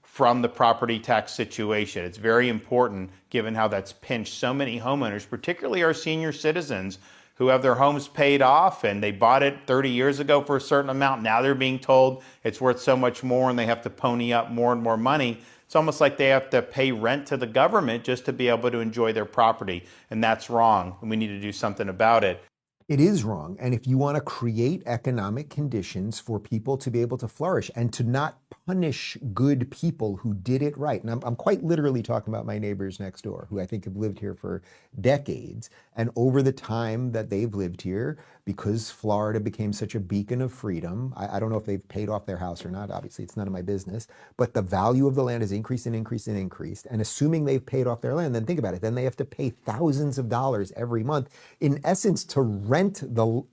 From the property tax situation. It's very important given how that's pinched so many homeowners, particularly our senior citizens who have their homes paid off and they bought it 30 years ago for a certain amount. Now they're being told it's worth so much more and they have to pony up more and more money. It's almost like they have to pay rent to the government just to be able to enjoy their property. And that's wrong. And we need to do something about it. It is wrong. And if you want to create economic conditions for people to be able to flourish and to not punish good people who did it right, and I'm quite literally talking about my neighbors next door, who I think have lived here for decades, and over the time that they've lived here, because Florida became such a beacon of freedom, I don't know if they've paid off their house or not, obviously it's none of my business, but the value of the land has increased and increased and increased. And assuming they've paid off their land, then think about it, then they have to pay thousands of dollars every month, in essence, to rent the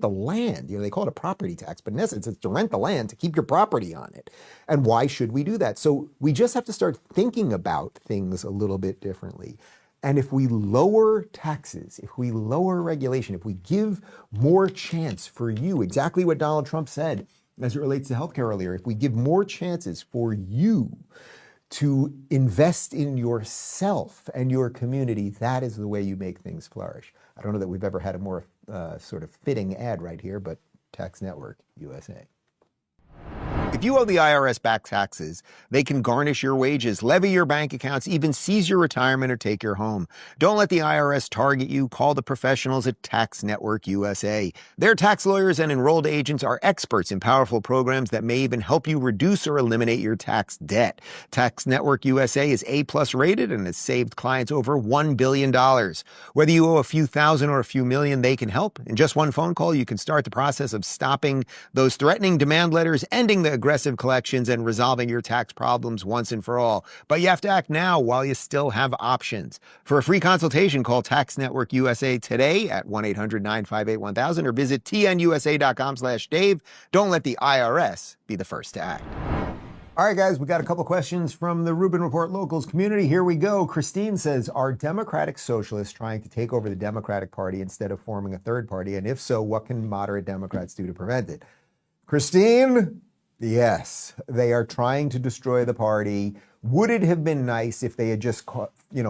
land. You know, they call it a property tax, but in essence, it's to rent the land to keep your property on it. And why should we do that? So we just have to start thinking about things a little bit differently. And if we lower taxes, if we lower regulation, if we give more chance for you, exactly what Donald Trump said as it relates to healthcare earlier, if we give more chances for you to invest in yourself and your community, that is the way you make things flourish. I don't know that we've ever had a more sort of fitting ad right here, but Tax Network USA. If you owe the IRS back taxes, they can garnish your wages, levy your bank accounts, even seize your retirement or take your home. Don't let the IRS target you. Call the professionals at Tax Network USA. Their tax lawyers and enrolled agents are experts in powerful programs that may even help you reduce or eliminate your tax debt. Tax Network USA is A+ rated and has saved clients over $1 billion. Whether you owe a few thousand or a few million, they can help. In just one phone call, you can start the process of stopping those threatening demand letters, ending the aggressive collections, and resolving your tax problems once and for all. But you have to act now while you still have options. For a free consultation, call Tax Network USA today at 1-800-958-1000 or visit tnusa.com/Dave. Don't let the IRS be the first to act. All right, guys, we got a couple questions from the Rubin Report Locals community. Here we go. Christine says, are Democratic socialists trying to take over the Democratic Party instead of forming a third party? And if so, what can moderate Democrats do to prevent it? Christine, yes, they are trying to destroy the party. Would it have been nice if they had just,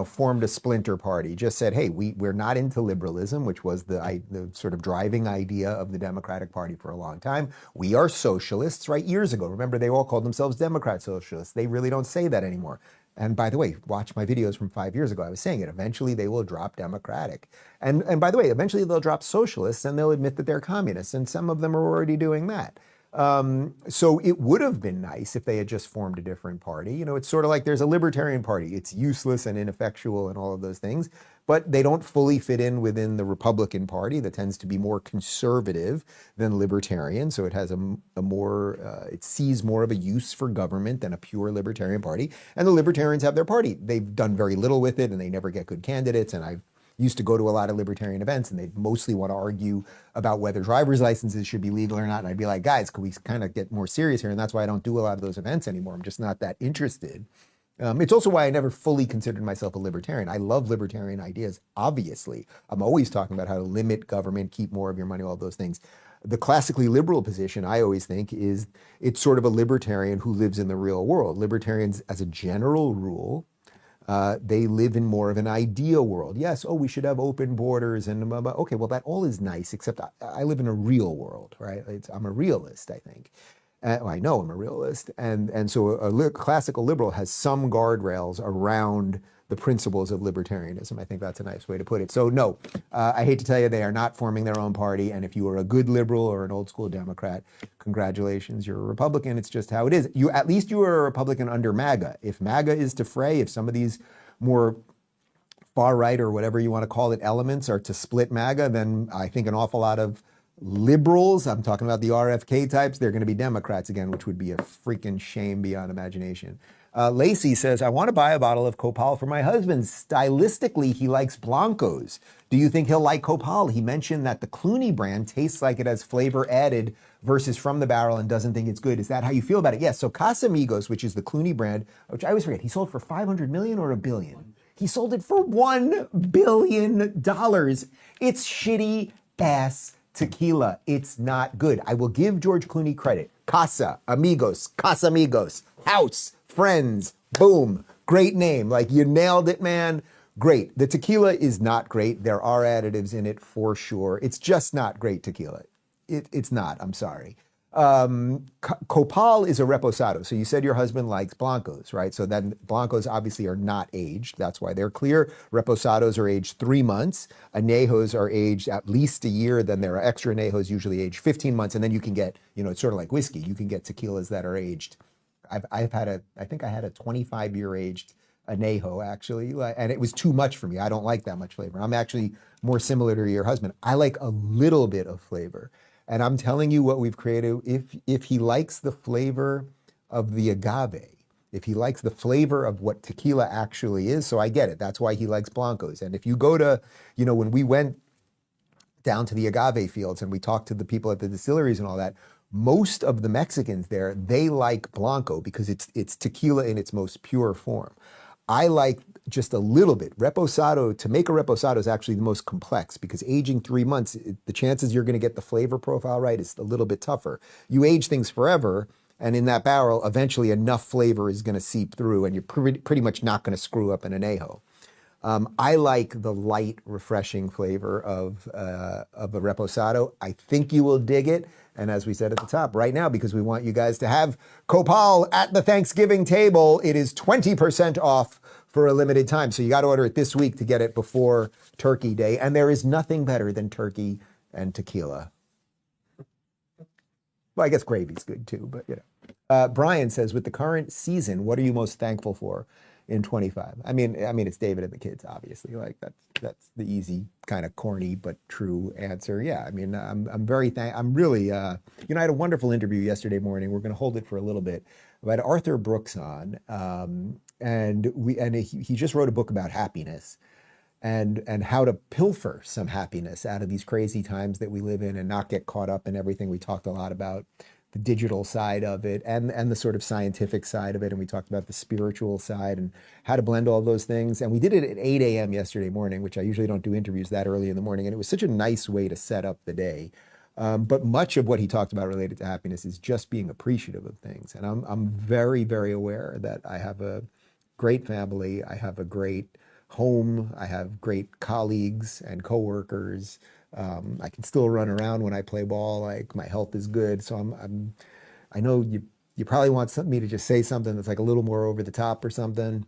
formed a splinter party, just said, hey, we're not into liberalism, which was the sort of driving idea of the Democratic Party for a long time. We are socialists, right? Years ago, remember, they all called themselves Democrat socialists. They really don't say that anymore. And by the way, watch my videos from 5 years ago. I was saying it. Eventually, they will drop Democratic. And by the way, eventually they'll drop socialists and they'll admit that they're communists. And some of them are already doing that. So it would have been nice if they had just formed a different party. You know, it's sort of like there's a Libertarian Party. It's useless and ineffectual and all of those things, but they don't fully fit in within the Republican Party that tends to be more conservative than Libertarian. So it has it sees more of a use for government than a pure Libertarian Party. And the Libertarians have their party. They've done very little with it and they never get good candidates. And I've used to go to a lot of libertarian events and they mostly want to argue about whether driver's licenses should be legal or not. And I'd be like, guys, could we kind of get more serious here? And that's why I don't do a lot of those events anymore. I'm just not that interested. It's also why I never fully considered myself a libertarian. I love libertarian ideas, obviously. I'm always talking about how to limit government, keep more of your money, all those things. The classically liberal position, I always think, is it's sort of a libertarian who lives in the real world. Libertarians, as a general rule, they live in more of an ideal world. Yes, we should have open borders and blah, blah. Okay, well, that all is nice, except I live in a real world, right? I'm a realist, I think. I know I'm a realist. And so a classical liberal has some guardrails around the principles of libertarianism. I think that's a nice way to put it. So no, I hate to tell you, they are not forming their own party. And if you are a good liberal or an old school Democrat, congratulations, you're a Republican. It's just how it is. At least you are a Republican under MAGA. If MAGA is to fray, if some of these more far right or whatever you want to call it elements are to split MAGA, then I think an awful lot of liberals, I'm talking about the RFK types, they're going to be Democrats again, which would be a freaking shame beyond imagination. Lacey says, I want to buy a bottle of Copal for my husband. Stylistically, he likes Blancos. Do you think he'll like Copal? He mentioned that the Clooney brand tastes like it has flavor added versus from the barrel and doesn't think it's good. Is that how you feel about it? Yes. So Casamigos, which is the Clooney brand, which I always forget, he sold for $500 million or $1 billion? He sold it for $1 billion. It's shitty ass tequila. It's not good. I will give George Clooney credit. Casa Amigos, house, friends, boom, great name. Like, you nailed it, man. Great. The tequila is not great. There are additives in it for sure. It's just not great tequila. It's not. I'm sorry. Copal is a reposado. So you said your husband likes blancos, right? So then blancos obviously are not aged. That's why they're clear. Reposados are aged 3 months. Añejos are aged at least a year. Then there are extra añejos, usually aged 15 months. And then you can get, it's sort of like whiskey. You can get tequilas that are aged. I think I had a 25-year aged añejo actually, and it was too much for me. I don't like that much flavor. I'm actually more similar to your husband. I like a little bit of flavor. And I'm telling you what we've created, if he likes the flavor of the agave, if he likes the flavor of what tequila actually is, so I get it. That's why he likes blancos. And if you go to, when we went down to the agave fields and we talked to the people at the distilleries and all that, most of the Mexicans there, they like blanco because it's tequila in its most pure form. I like just a little bit. Reposado, to make a reposado is actually the most complex because aging 3 months, the chances you're going to get the flavor profile right is a little bit tougher. You age things forever, and in that barrel, eventually enough flavor is going to seep through, and you're pretty much not going to screw up an añejo. I like the light, refreshing flavor of a reposado. I think you will dig it. And as we said at the top, right now, because we want you guys to have Copal at the Thanksgiving table, it is 20% off for a limited time. So you got to order it this week to get it before Turkey Day. And there is nothing better than turkey and tequila. Well, I guess gravy's good too, but Brian says, with the current season, what are you most thankful for in 25? I mean, it's David and the kids, obviously. Like that's the easy kind of corny but true answer. Yeah, I mean, I'm really. I had a wonderful interview yesterday morning. We're going to hold it for a little bit. I had Arthur Brooks on, and he just wrote a book about happiness. And how to pilfer some happiness out of these crazy times that we live in and not get caught up in everything. We talked a lot about the digital side of it and the sort of scientific side of it. And we talked about the spiritual side and how to blend all those things. And we did it at 8 a.m. yesterday morning, which I usually don't do interviews that early in the morning. And it was such a nice way to set up the day. But much of what he talked about related to happiness is just being appreciative of things. And I'm very, very aware that I have a great family. I have a great home. I have great colleagues and coworkers. I can still run around when I play ball. Like, my health is good. So I know you probably want me to just say something that's like a little more over the top or something,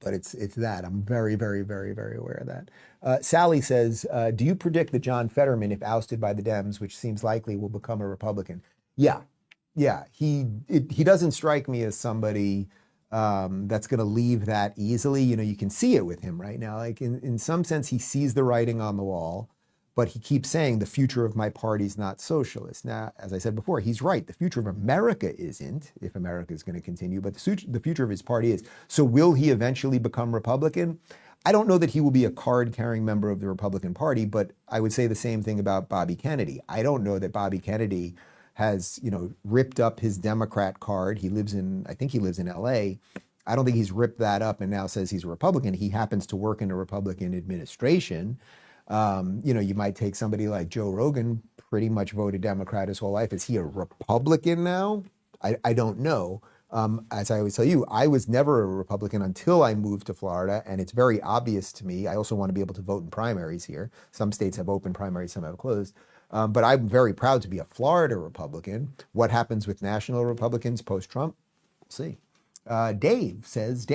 but it's that. I'm very, very, very, very aware of that. Sally says, do you predict that John Fetterman, if ousted by the Dems, which seems likely, will become a Republican? Yeah. He doesn't strike me as somebody that's going to leave that easily. You can see it with him right now. Like, in some sense, he sees the writing on the wall, but he keeps saying the future of my party's not socialist. Now, as I said before, he's right. The future of America isn't, if America is going to continue, but the future of his party is. So will he eventually become Republican? I don't know that he will be a card-carrying member of the Republican Party, but I would say the same thing about Bobby Kennedy. I don't know that Bobby Kennedy has, ripped up his Democrat card. I think he lives in LA. I don't think he's ripped that up and now says he's a Republican. He happens to work in a Republican administration. You might take somebody like Joe Rogan, pretty much voted Democrat his whole life. Is he a Republican now? I don't know. As I always tell you, I was never a Republican until I moved to Florida, and it's very obvious to me. I also want to be able to vote in primaries here. Some states have open primaries, some have closed. But I'm very proud to be a Florida Republican. What happens with national Republicans post-Trump? We'll see. Dave says,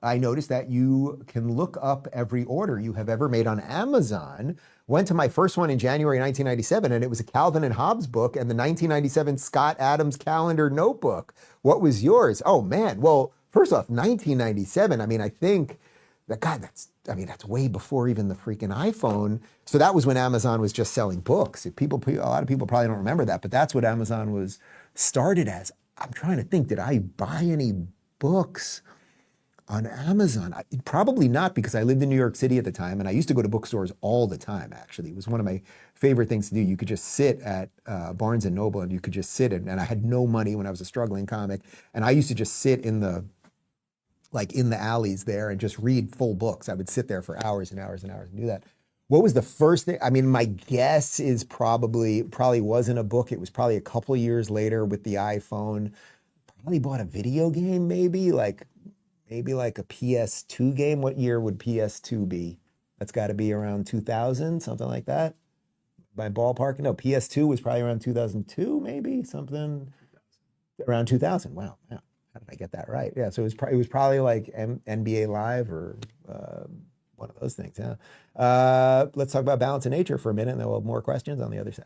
I noticed that you can look up every order you have ever made on Amazon. Went to my first one in January 1997, and it was a Calvin and Hobbes book and the 1997 Scott Adams Calendar notebook. What was yours? Oh, man. Well, first off, 1997, I think that, God, that's way before even the freaking iPhone. So that was when Amazon was just selling books. A lot of people probably don't remember that, but that's what Amazon was started as. I'm trying to think, did I buy any books on Amazon? Probably not, because I lived in New York City at the time, and I used to go to bookstores all the time, actually. It was one of my favorite things to do. You could just sit at Barnes & Noble, and you could just sit, and I had no money when I was a struggling comic, and I used to just sit in the alleys there and just read full books. I would sit there for hours and hours and hours and do that. What was the first thing? I mean, my guess is probably wasn't a book. It was probably a couple of years later with the iPhone. Probably bought a video game, maybe like a PS2 game. What year would PS2 be? That's got to be around 2000, something like that. By ballpark, no, PS2 was probably around 2002, maybe something around 2000. Wow, how did I get that right? Yeah, so it was probably like NBA Live or one of those things. Yeah. Let's talk about balance of nature for a minute, and then we'll have more questions on the other side.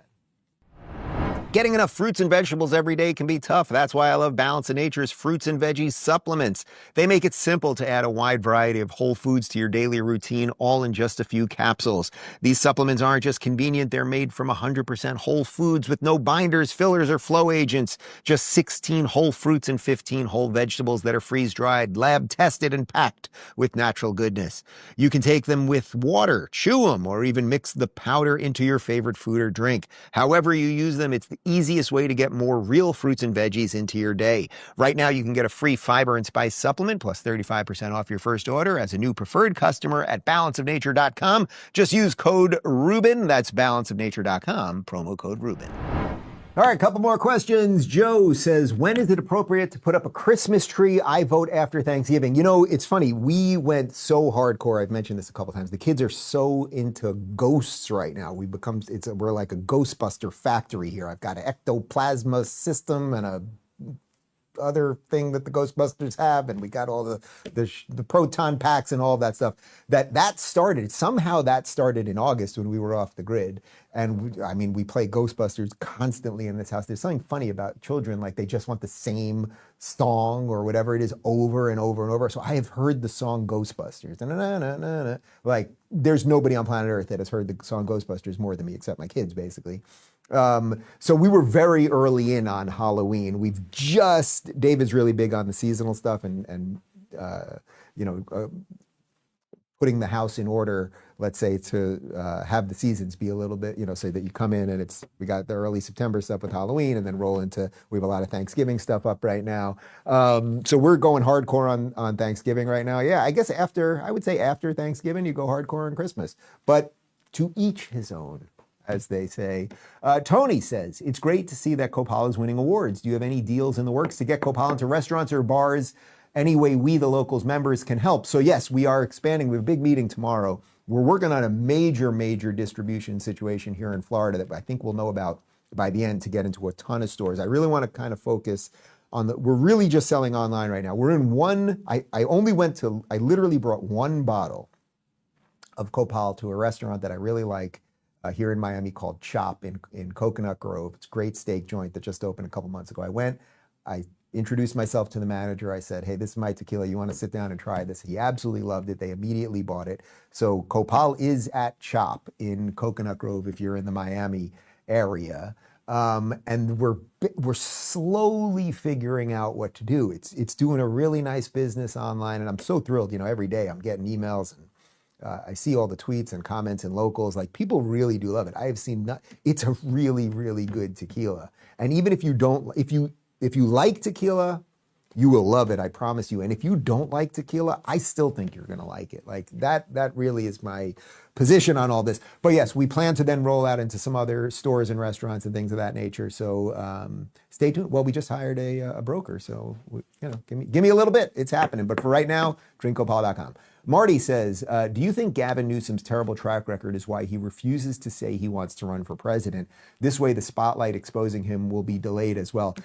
Getting enough fruits and vegetables every day can be tough. That's why I love Balance of Nature's fruits and veggies supplements. They make it simple to add a wide variety of whole foods to your daily routine, all in just a few capsules. These supplements aren't just convenient, they're made from 100% whole foods with no binders, fillers, or flow agents. Just 16 whole fruits and 15 whole vegetables that are freeze-dried, lab-tested, and packed with natural goodness. You can take them with water, chew them, or even mix the powder into your favorite food or drink. However you use them, it's the easiest way to get more real fruits and veggies into your day. Right now, you can get a free fiber and spice supplement plus 35% off your first order as a new preferred customer at balanceofnature.com. Just use code Rubin. That's balanceofnature.com, promo code Rubin. All right, a couple more questions. Joe says, when is it appropriate to put up a Christmas tree? I vote after Thanksgiving. You know, it's funny. We went so hardcore. I've mentioned this a couple times. The kids are so into ghosts right now. We're like a Ghostbuster factory here. I've got an ectoplasma system and a other thing that the Ghostbusters have, and we got all the proton packs and all of that stuff. That started in August when we were off the grid. And we play Ghostbusters constantly in this house. There's something funny about children, like they just want the same song or whatever it is over and over and over. So I have heard the song Ghostbusters. Like there's nobody on planet Earth that has heard the song Ghostbusters more than me, except my kids, basically. So we were very early in on Halloween. David's really big on the seasonal stuff and putting the house in order, let's say, to have the seasons be a little bit, so that you come in and we got the early September stuff with Halloween and then roll into, we have a lot of Thanksgiving stuff up right now. So we're going hardcore on Thanksgiving right now. Yeah, I guess I would say after Thanksgiving, you go hardcore on Christmas, but to each his own, as they say. Tony says, it's great to see that Copal is winning awards. Do you have any deals in the works to get Copal into restaurants or bars? Any way we, the locals members, can help? So yes, we are expanding. We have a big meeting tomorrow. We're working on a major distribution situation here in Florida that I think we'll know about by the end to get into a ton of stores. I really want to kind of focus on we're really just selling online right now. We're in one, I literally brought one bottle of Copal to a restaurant that I really like here in Miami called Chop in Coconut Grove. It's a great steak joint that just opened a couple months ago. I introduced myself to the manager. I said, hey, this is my tequila. You want to sit down and try this? He absolutely loved it. They immediately bought it. So Copal is at Chop in Coconut Grove if you're in the Miami area. And we're slowly figuring out what to do. It's doing a really nice business online, and I'm so thrilled. Every day I'm getting emails and I see all the tweets and comments and locals. Like, people really do love it. I have seen it's a really, really good tequila. And even if you like tequila, you will love it, I promise you. And if you don't like tequila, I still think you're gonna like it. Like that really is my position on all this. But yes, we plan to then roll out into some other stores and restaurants and things of that nature. So stay tuned. Well, we just hired a broker, so give me a little bit. It's happening. But for right now, drinkcopal.com. Marty says, do you think Gavin Newsom's terrible track record is why he refuses to say he wants to run for president? This way, the spotlight exposing him will be delayed as well.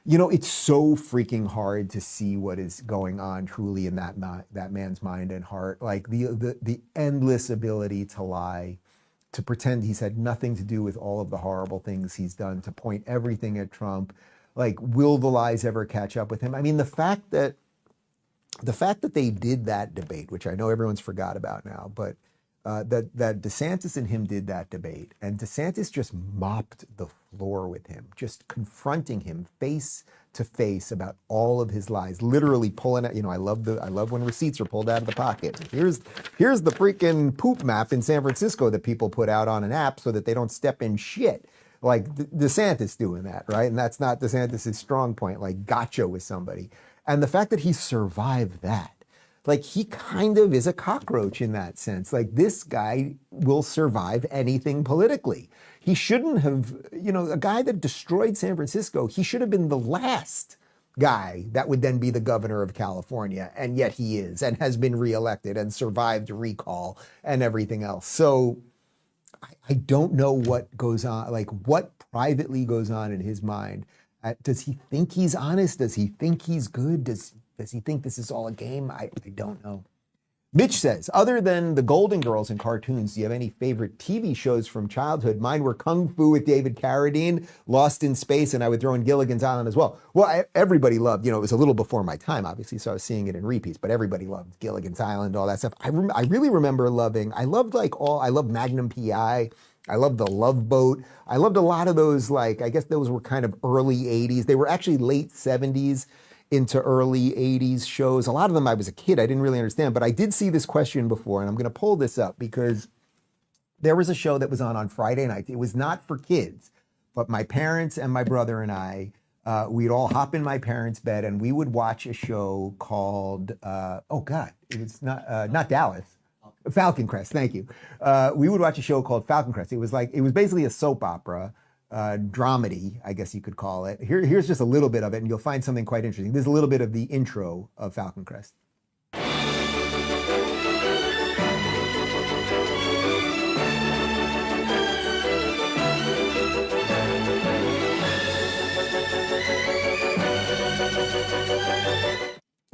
It's so freaking hard to see what is going on truly in that man's mind and heart. Like the endless ability to lie, to pretend he's had nothing to do with all of the horrible things he's done, to point everything at Trump. Like, will the lies ever catch up with him? I mean, the fact that they did that debate, which I know everyone's forgot about now, but that DeSantis and him did that debate, and DeSantis just mopped the floor with him, just confronting him face to face about all of his lies, literally pulling out. I love when receipts are pulled out of the pocket. Here's the freaking poop map in San Francisco that people put out on an app so that they don't step in shit. Like DeSantis doing that, right? And that's not DeSantis' strong point. Like, gotcha with somebody. And the fact that he survived that, Like, he kind of is a cockroach in that sense. Like, this guy will survive anything politically. He shouldn't have, a guy that destroyed San Francisco, he should have been the last guy that would then be the governor of California. And yet he is, and has been reelected and survived recall and everything else. So I don't know what goes on, like what privately goes on in his mind. Does he think he's honest? Does he think he's good? Does he think this is all a game? I don't know. Mitch says, other than the Golden Girls and cartoons, do you have any favorite TV shows from childhood? Mine were Kung Fu with David Carradine, Lost in Space, and I would throw in Gilligan's Island as well. Well, everybody loved, it was a little before my time, obviously, so I was seeing it in repeats, but everybody loved Gilligan's Island, all that stuff. I really remember I loved Magnum P.I., I loved The Love Boat. I loved a lot of those, I guess those were kind of early 80s. They were actually late 70s. Into early 80s shows. A lot of them I was a kid, I didn't really understand, but I did see this question before, and I'm gonna pull this up because there was a show that was on Friday night. It was not for kids, but my parents and my brother and I, we'd all hop in my parents' bed and we would watch a show called, it was not Dallas, Falcon Crest, thank you. We would watch a show called Falcon Crest. It was basically a soap opera, dramedy, I guess you could call it. Here's just a little bit of it, and you'll find something quite interesting. There's a little bit of the intro of Falcon Crest.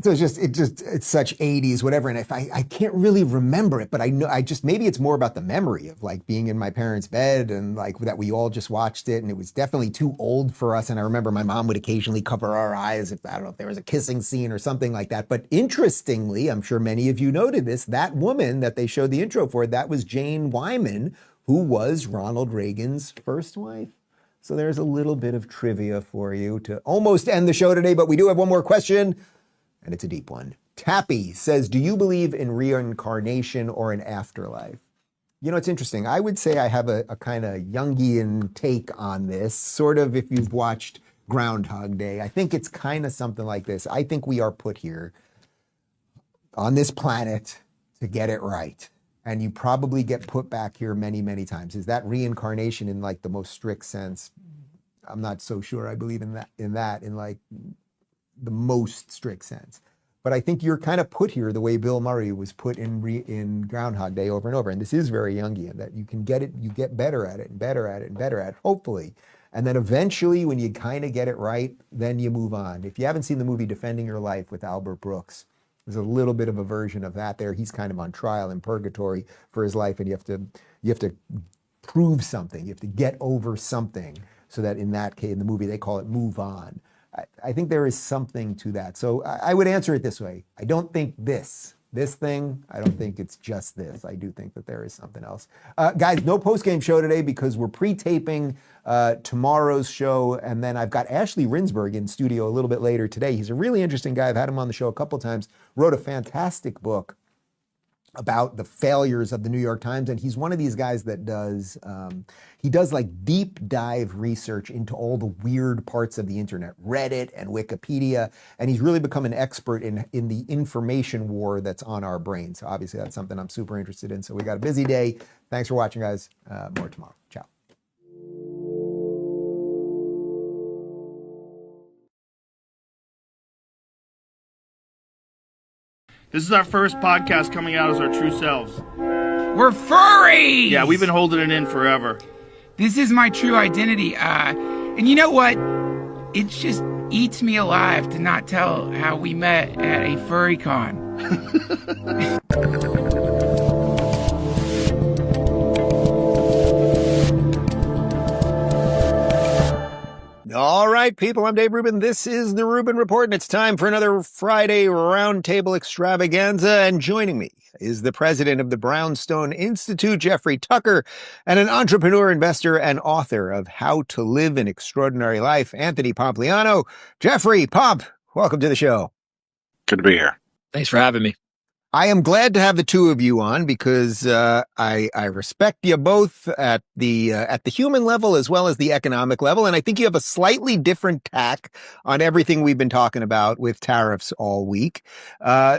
So it's such 80s, whatever. And I can't really remember it, but I know, maybe it's more about the memory of being in my parents' bed and that we all just watched it. And it was definitely too old for us. And I remember my mom would occasionally cover our eyes if, I don't know, if there was a kissing scene or something like that. But interestingly, I'm sure many of you noted this, that woman that they showed the intro for, that was Jane Wyman, who was Ronald Reagan's first wife. So there's a little bit of trivia for you to almost end the show today, but we do have one more question. And it's a deep one. Tappy says, do you believe in reincarnation or an afterlife? It's interesting. I would say I have a kind of Jungian take on this, sort of if you've watched Groundhog Day. I think it's kind of something like this. I think we are put here on this planet to get it right. And you probably get put back here many, many times. Is that reincarnation in the most strict sense? I'm not so sure I believe in that the most strict sense. But I think you're kind of put here the way Bill Murray was put in Groundhog Day over and over. And this is very Jungian, that you can get it, you get better at it and better at it and better at it, hopefully. And then eventually when you kind of get it right, then you move on. If you haven't seen the movie Defending Your Life with Albert Brooks, there's a little bit of a version of that there. He's kind of on trial in purgatory for his life, and you have to prove something. You have to get over something, so that in that case, in the movie, they call it move on. I think there is something to that. So I would answer it this way. I don't think this thing, I don't think it's just this. I do think that there is something else. Guys, no post-game show today because we're pre-taping tomorrow's show. And then I've got Ashley Rinsberg in studio a little bit later today. He's a really interesting guy. I've had him on the show a couple times. Wrote a fantastic book about the failures of the New York Times. And he's one of these guys that does, he does deep dive research into all the weird parts of the internet, Reddit and Wikipedia. And he's really become an expert in the information war that's on our brains. So obviously that's something I'm super interested in. So we got a busy day. Thanks for watching, guys. More tomorrow. Ciao. This is our first podcast coming out as our true selves. We're furries! Yeah, we've been holding it in forever. This is my true identity. And you know what? It just eats me alive to not tell how we met at a furry con. All right, people, I'm Dave Rubin. This is the Rubin Report, and it's time for another Friday Roundtable Extravaganza. And joining me is the president of the Brownstone Institute, Jeffrey Tucker, and an entrepreneur, investor, and author of How to Live an Extraordinary Life, Anthony Pompliano. Jeffrey, Pomp, welcome to the show. Good to be here. Thanks for having me. I am glad to have the two of you on because I respect you both at the human level as well as the economic level, and I think you have a slightly different tack on everything we've been talking about with tariffs all week.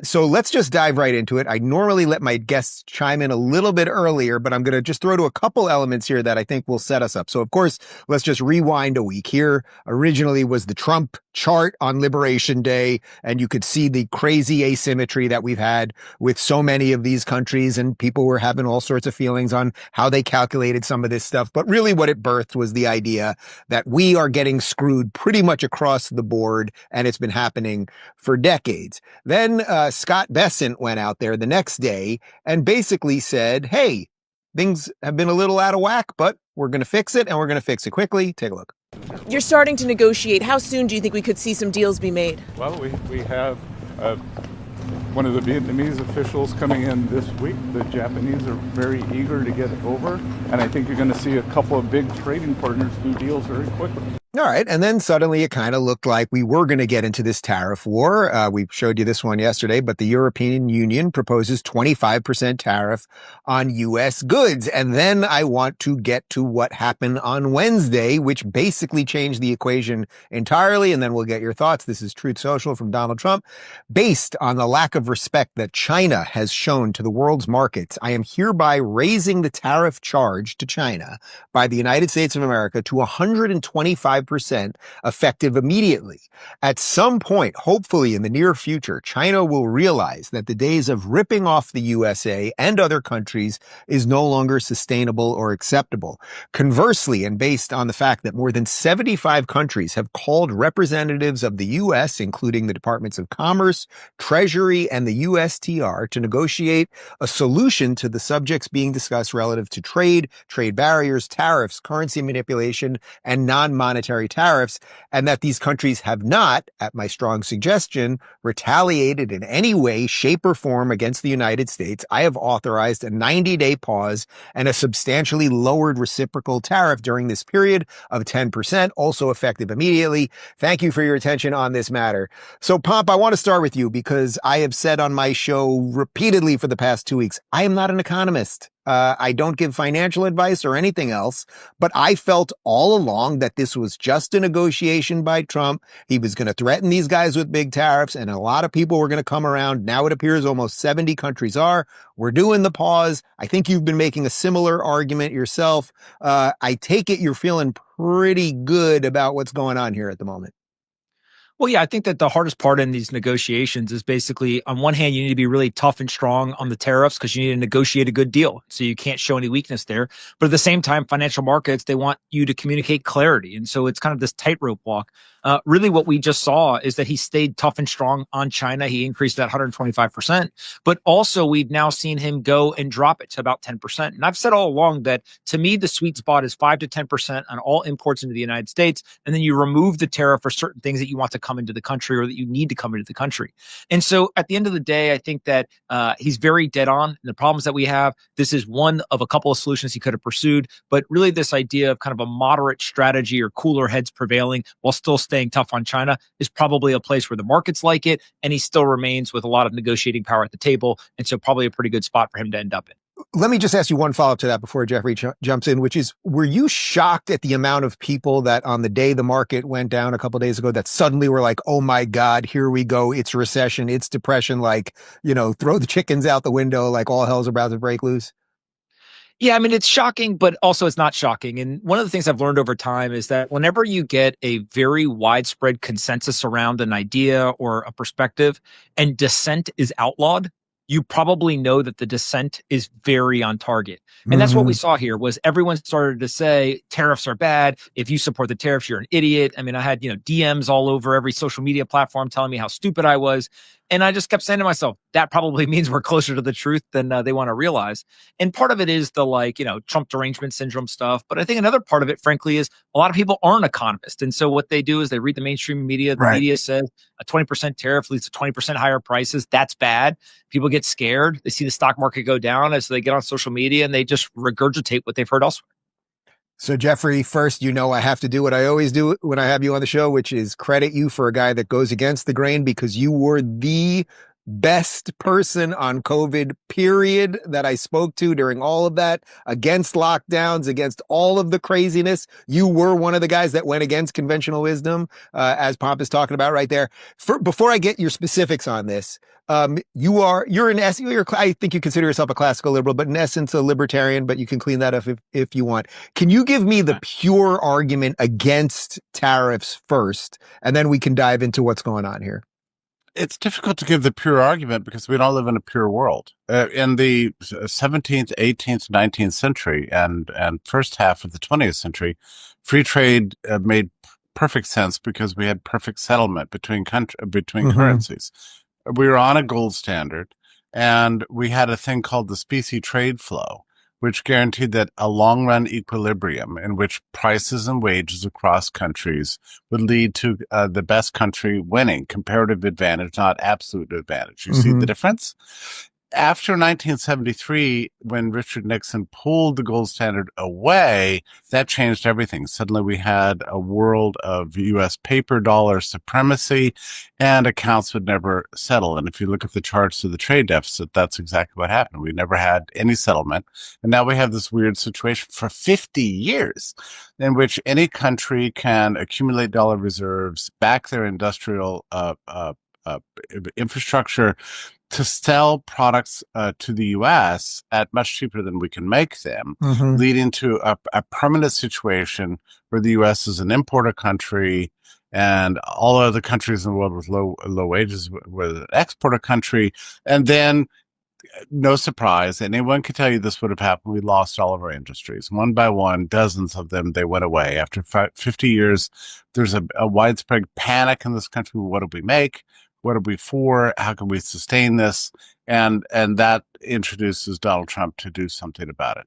So let's just dive right into it. I normally let my guests chime in a little bit earlier, but I'm going to just throw to a couple elements here that I think will set us up. So of course, let's just rewind a week. Here originally was the Trump chart on Liberation Day, and you could see the crazy asymmetry that we've had with so many of these countries, and people were having all sorts of feelings on how they calculated some of this stuff. But really what it birthed was the idea that we are getting screwed pretty much across the board, and it's been happening for decades. Then Scott Bessent went out there the next day and basically said, hey, things have been a little out of whack, but we're going to fix it, and we're going to fix it quickly. Take a look. You're starting to negotiate. How soon do you think we could see some deals be made? Well, we have one of the Vietnamese officials coming in this week. The Japanese are very eager to get over, and I think you're going to see a couple of big trading partners do deals very quickly. All right. And then suddenly it kind of looked like we were going to get into this tariff war. We showed you this one yesterday, but the European Union proposes 25% tariff on U.S. goods. And then I want to get to what happened on Wednesday, which basically changed the equation entirely. And then we'll get your thoughts. This is Truth Social from Donald Trump. Based on the lack of respect that China has shown to the world's markets, I am hereby raising the tariff charge to China by the United States of America to 125% effective immediately. At some point, hopefully in the near future, China will realize that the days of ripping off the USA and other countries is no longer sustainable or acceptable. Conversely, and based on the fact that more than 75 countries have called representatives of the U.S., including the Departments of Commerce, Treasury, and the USTR, to negotiate a solution to the subjects being discussed relative to trade barriers, tariffs, currency manipulation, and non-monetary tariffs, and that these countries have not, at my strong suggestion, retaliated in any way, shape, or form against the United States, I have authorized a 90-day pause and a substantially lowered reciprocal tariff during this period of 10%, also effective immediately. Thank you for your attention on this matter. So, Pomp, I want to start with you because I have said on my show repeatedly for the past 2 weeks, I am not an economist. I don't give financial advice or anything else, but I felt all along that this was just a negotiation by Trump. He was going to threaten these guys with big tariffs, and a lot of people were going to come around. Now it appears almost 70 countries are. We're doing the pause. I think you've been making a similar argument yourself. I take it you're feeling pretty good about what's going on here at the moment. Well, yeah, I think that the hardest part in these negotiations is basically, on one hand, you need to be really tough and strong on the tariffs because you need to negotiate a good deal. So you can't show any weakness there. But at the same time, financial markets, they want you to communicate clarity. And so it's kind of this tightrope walk. Really what we just saw is that he stayed tough and strong on China. He increased that 125%. But also we've now seen him go and drop it to about 10%. And I've said all along that to me, the sweet spot is 5 to 10% on all imports into the United States. And then you remove the tariff for certain things that you want to come into the country or that you need to come into the country. And so at the end of the day, I think that he's very dead on. And the problems that we have, this is one of a couple of solutions he could have pursued. But really this idea of kind of a moderate strategy or cooler heads prevailing while still staying tough on China is probably a place where the markets like it. And he still remains with a lot of negotiating power at the table. And so probably a pretty good spot for him to end up in. Let me just ask you one follow-up to that before Jeffrey jumps in, which is, were you shocked at the amount of people that on the day the market went down a couple of days ago that suddenly were like, oh my God, here we go. It's recession. It's depression. Like, throw the chickens out the window, like all hell's about to break loose. Yeah, I mean, it's shocking, but also it's not shocking. And one of the things I've learned over time is that whenever you get a very widespread consensus around an idea or a perspective and dissent is outlawed, you probably know that the dissent is very on target. And that's what we saw here was everyone started to say tariffs are bad. If you support the tariffs, you're an idiot. I mean, I had, DMs all over every social media platform telling me how stupid I was. And I just kept saying to myself, that probably means we're closer to the truth than they want to realize. And part of it is the Trump derangement syndrome stuff. But I think another part of it, frankly, is a lot of people aren't economists. And so what they do is they read the mainstream media. The media says a 20% tariff leads to 20% higher prices. That's bad. People get scared. They see the stock market go down as they get on social media and they just regurgitate what they've heard elsewhere. So, Jeffrey, first, I have to do what I always do when I have you on the show, which is credit you for a guy that goes against the grain, because you were the best person on COVID, period, that I spoke to during all of that, against lockdowns, against all of the craziness. You were one of the guys that went against conventional wisdom, as Pomp is talking about right there. Before I get your specifics on this, you're in essence, I think you consider yourself a classical liberal, but in essence a libertarian, but you can clean that up if you want. Can you give me the pure argument against tariffs first, and then we can dive into what's going on here? It's difficult to give the pure argument because we don't live in a pure world. In the 17th, 18th, 19th century and first half of the 20th century, free trade made perfect sense because we had perfect settlement between currencies. We were on a gold standard, and we had a thing called the specie trade flow, which guaranteed that a long-run equilibrium in which prices and wages across countries would lead to the best country winning, comparative advantage, not absolute advantage. You see the difference? After 1973, when Richard Nixon pulled the gold standard away, that changed everything. Suddenly we had a world of U.S. paper dollar supremacy, and accounts would never settle. And if you look at the charts of the trade deficit, that's exactly what happened. We never had any settlement. And now we have this weird situation for 50 years in which any country can accumulate dollar reserves, back their industrial infrastructure, to sell products to the U.S. at much cheaper than we can make them, leading to a permanent situation where the U.S. is an importer country and all other countries in the world with low wages were an exporter country. And then, no surprise, anyone could tell you this would have happened. We lost all of our industries. One by one, dozens of them, they went away. After 50 years, there's a widespread panic in this country. What do we make? What are we for? How can we sustain this? And that introduces Donald Trump to do something about it.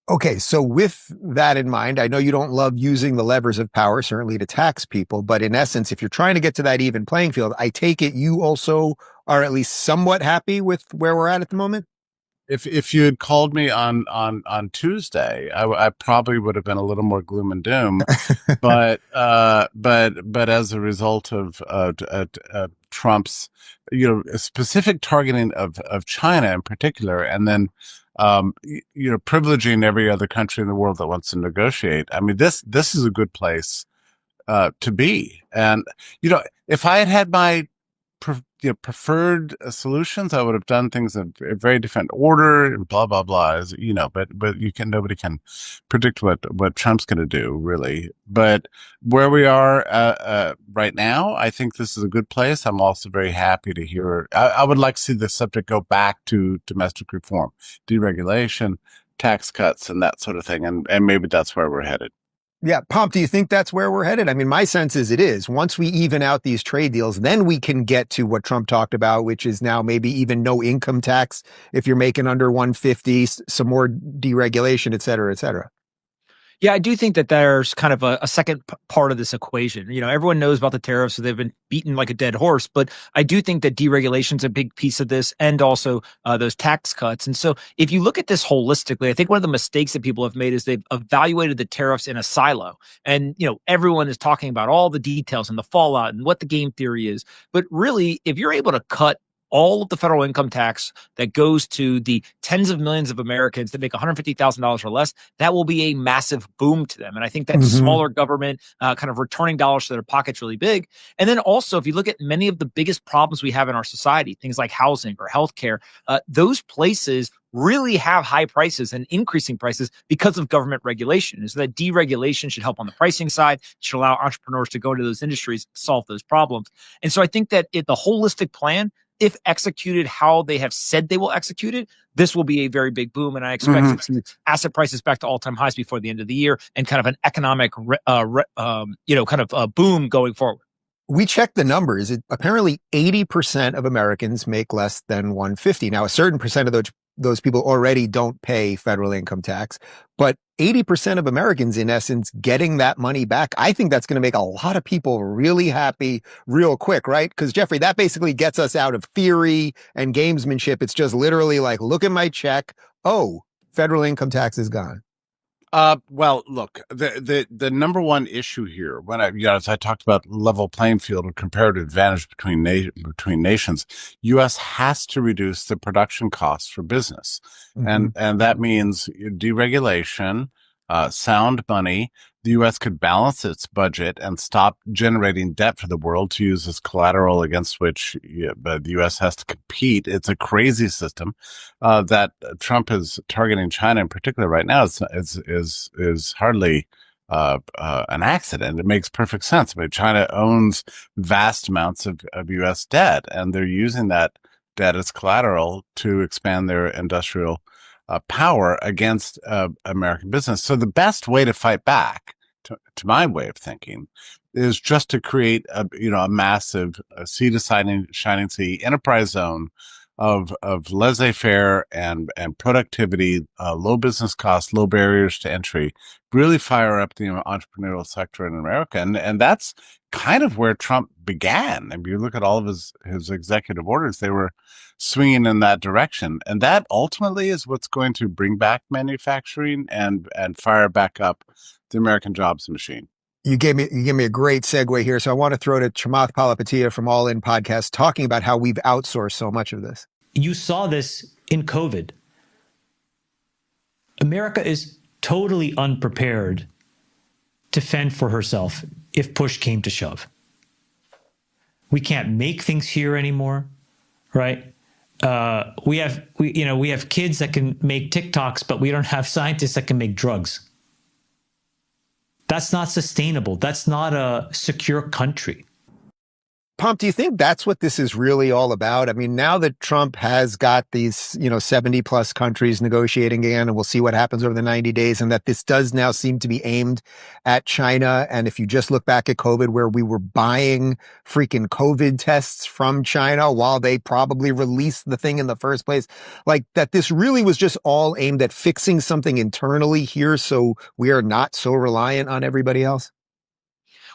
Okay, so with that in mind, I know you don't love using the levers of power, certainly to tax people, but in essence, if you're trying to get to that even playing field, I take it you also are at least somewhat happy with where we're at the moment? If you had called me on Tuesday, I probably would have been a little more gloom and doom, but as a result of Trump's specific targeting of China in particular, and then privileging every other country in the world that wants to negotiate. I mean, this is a good place to be, and if I had my preferred solutions, I would have done things in a very different order and blah blah blah. But nobody can predict what Trump's going to do, really. But where we are right now, I think this is a good place. I'm also very happy to hear. I would like to see the subject go back to domestic reform, deregulation, tax cuts, and that sort of thing, and maybe that's where we're headed. Yeah. Pomp, do you think that's where we're headed? I mean, my sense is it is. Once we even out these trade deals, then we can get to what Trump talked about, which is now maybe even no income tax if you're making under 150, some more deregulation, et cetera, et cetera. Yeah, I do think that there's kind of a second part of this equation. Everyone knows about the tariffs, so they've been beaten like a dead horse. But I do think that deregulation is a big piece of this, and also those tax cuts. And so if you look at this holistically, I think one of the mistakes that people have made is they've evaluated the tariffs in a silo. And, everyone is talking about all the details and the fallout and what the game theory is. But really, if you're able to cut all of the federal income tax that goes to the tens of millions of Americans that make $150,000 or less, that will be a massive boom to them. And I think that smaller government kind of returning dollars to their pockets really big. And then also, if you look at many of the biggest problems we have in our society, things like housing or healthcare, those places really have high prices and increasing prices because of government regulation. And so that deregulation should help on the pricing side, should allow entrepreneurs to go into those industries to solve those problems. And so I think that the holistic plan, if executed how they have said they will execute it, this will be a very big boom. And I expect to see asset prices back to all-time highs before the end of the year and kind of an economic, boom going forward. We checked the numbers. Apparently 80% of Americans make less than 150. Now, a certain percent of those people already don't pay federal income tax, but 80% of Americans, in essence, getting that money back, I think that's going to make a lot of people really happy real quick, right? Because, Jeffrey, that basically gets us out of theory and gamesmanship. It's just literally like, look at my check. Oh, federal income tax is gone. Well, look, the number one issue here, when as I talked about level playing field or comparative advantage between nations, U.S. has to reduce the production costs for business, and that means deregulation, sound money. The U.S. could balance its budget and stop generating debt for the world to use as collateral against which the U.S. has to compete. It's a crazy system that Trump is targeting China in particular right now is hardly an accident. It makes perfect sense. I mean, China owns vast amounts of U.S. debt, and they're using that debt as collateral to expand their industrial power against American business. So the best way to fight back, to my way of thinking, is just to create a massive sea to shining sea enterprise zone of laissez-faire and productivity, low business costs, low barriers to entry, really fire up the entrepreneurial sector in America, and that's kind of where Trump began. If you look at all of his executive orders, they were swinging in that direction, and that ultimately is what's going to bring back manufacturing and fire back up the American jobs machine. You gave me a great segue here, so I want to throw to Chamath Palihapitiya from All In Podcast, talking about how we've outsourced so much of this. You saw this in COVID. America is totally unprepared to fend for herself if push came to shove. We can't make things here anymore, right? We have kids that can make TikToks, but we don't have scientists that can make drugs. That's not sustainable. That's not a secure country. Pomp, do you think that's what this is really all about? I mean, now that Trump has got these, 70 plus countries negotiating again, and we'll see what happens over the 90 days, and that this does now seem to be aimed at China. And if you just look back at COVID, where we were buying freaking COVID tests from China while they probably released the thing in the first place, like that this really was just all aimed at fixing something internally here so we are not so reliant on everybody else?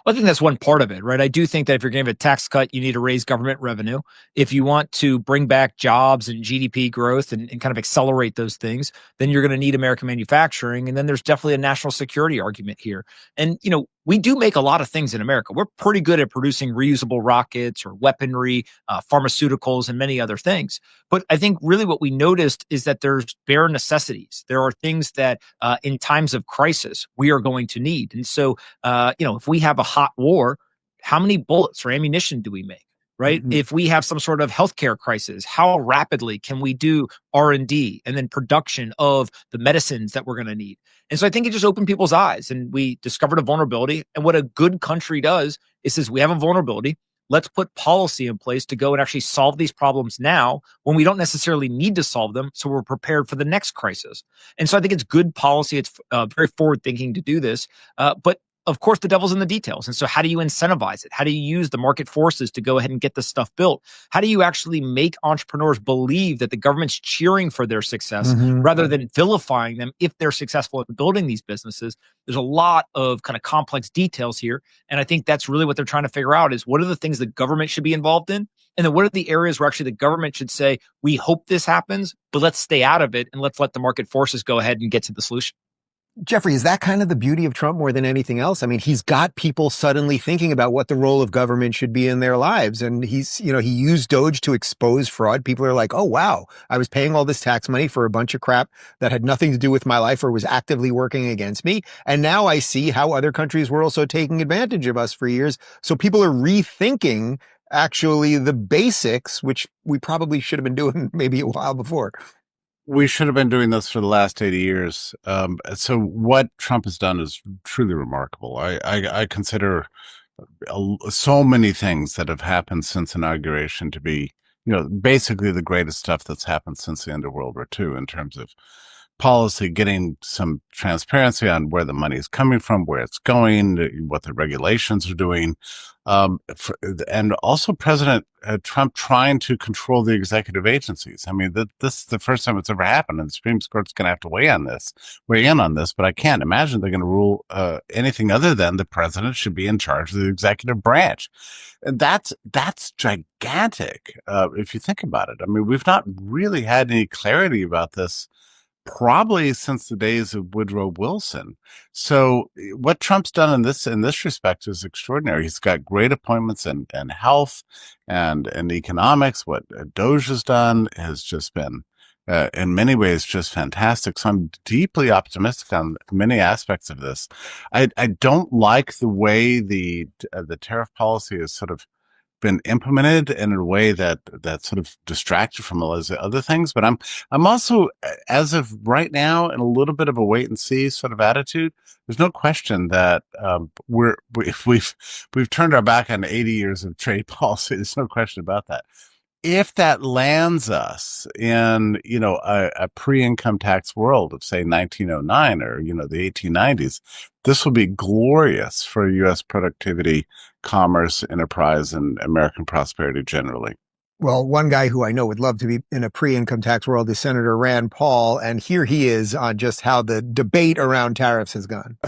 Well, I think that's one part of it, right? I do think that if you're going to have a tax cut, you need to raise government revenue. If you want to bring back jobs and GDP growth and kind of accelerate those things, then you're going to need American manufacturing. And then there's definitely a national security argument here. And, we do make a lot of things in America. We're pretty good at producing reusable rockets or weaponry, pharmaceuticals, and many other things. But I think really what we noticed is that there's bare necessities. There are things that in times of crisis we are going to need. And so, if we have a hot war, how many bullets or ammunition do we make? Right? Mm-hmm. If we have some sort of healthcare crisis, how rapidly can we do R&D and then production of the medicines that we're going to need? And so I think it just opened people's eyes, and we discovered a vulnerability. And what a good country does is says, we have a vulnerability. Let's put policy in place to go and actually solve these problems now when we don't necessarily need to solve them, so we're prepared for the next crisis. And so I think it's good policy. It's very forward thinking to do this. But of course, the devil's in the details. And so how do you incentivize it? How do you use the market forces to go ahead and get this stuff built? How do you actually make entrepreneurs believe that the government's cheering for their success rather than vilifying them if they're successful at building these businesses? There's a lot of kind of complex details here. And I think that's really what they're trying to figure out is what are the things the government should be involved in? And then what are the areas where actually the government should say, we hope this happens, but let's stay out of it and let's let the market forces go ahead and get to the solution. Jeffrey, is that kind of the beauty of Trump more than anything else? I mean, he's got people suddenly thinking about what the role of government should be in their lives. And he used Doge to expose fraud. People are like, oh, wow, I was paying all this tax money for a bunch of crap that had nothing to do with my life or was actively working against me. And now I see how other countries were also taking advantage of us for years. So people are rethinking actually the basics, which we probably should have been doing maybe a while before. We should have been doing this for the last 80 years. So what Trump has done is truly remarkable. I consider so many things that have happened since inauguration to be, basically the greatest stuff that's happened since the end of World War II in terms of policy, getting some transparency on where the money is coming from, where it's going, what the regulations are doing. And also President Trump trying to control the executive agencies. I mean, this is the first time it's ever happened, and the Supreme Court's going to have to weigh in on this, but I can't imagine they're going to rule anything other than the president should be in charge of the executive branch. And that's gigantic if you think about it. I mean, we've not really had any clarity about this probably since the days of Woodrow Wilson. So what Trump's done in this respect is extraordinary. He's got great appointments in health and economics. What Doge has done has just been, in many ways, just fantastic. So I'm deeply optimistic on many aspects of this. I don't like the way the tariff policy is sort of been implemented in a way that sort of distracted from all those other things. But I'm also, as of right now, in a little bit of a wait and see sort of attitude. There's no question that we've turned our back on 80 years of trade policy. There's no question about that. If that lands us in, a pre-income tax world of, say, 1909 or, the 1890s, this will be glorious for U.S. productivity, commerce, enterprise, and American prosperity generally. Well, one guy who I know would love to be in a pre-income tax world is Senator Rand Paul, and here he is on just how the debate around tariffs has gone.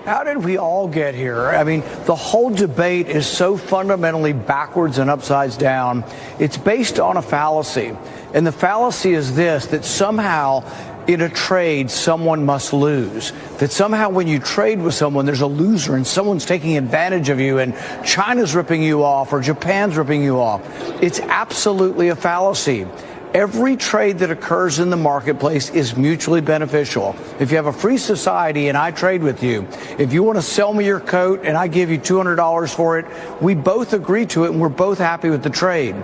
How did we all get here? I mean, the whole debate is so fundamentally backwards and upside down. It's based on a fallacy. And the fallacy is this, that somehow in a trade, someone must lose. That somehow when you trade with someone, there's a loser and someone's taking advantage of you and China's ripping you off or Japan's ripping you off. It's absolutely a fallacy. Every trade that occurs in the marketplace is mutually beneficial. If you have a free society and I trade with you, if you want to sell me your coat and I give you $200 for it, we both agree to it and we're both happy with the trade.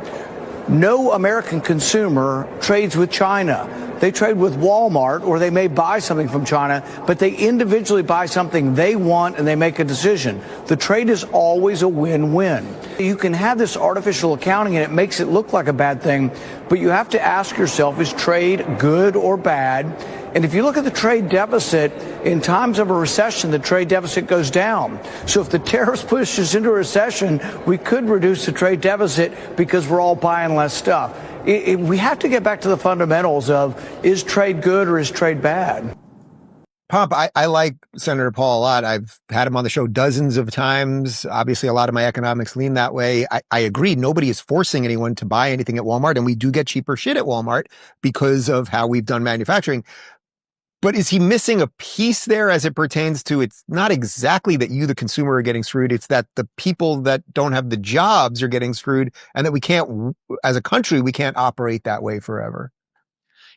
No American consumer trades with China. They trade with Walmart, or they may buy something from China, but they individually buy something they want and they make a decision. The trade is always a win-win. You can have this artificial accounting and it makes it look like a bad thing, but you have to ask yourself, is trade good or bad? And if you look at the trade deficit, in times of a recession, the trade deficit goes down. So if the tariffs push us into a recession, we could reduce the trade deficit because we're all buying less stuff. We have to get back to the fundamentals of, is trade good or is trade bad? Pomp, I like Senator Paul a lot. I've had him on the show dozens of times. Obviously, a lot of my economics lean that way. I agree. Nobody is forcing anyone to buy anything at Walmart, and we do get cheaper shit at Walmart because of how we've done manufacturing. But is he missing a piece there as it pertains to, it's not exactly that you, the consumer, are getting screwed. It's that the people that don't have the jobs are getting screwed, and that we can't, as a country, we can't operate that way forever.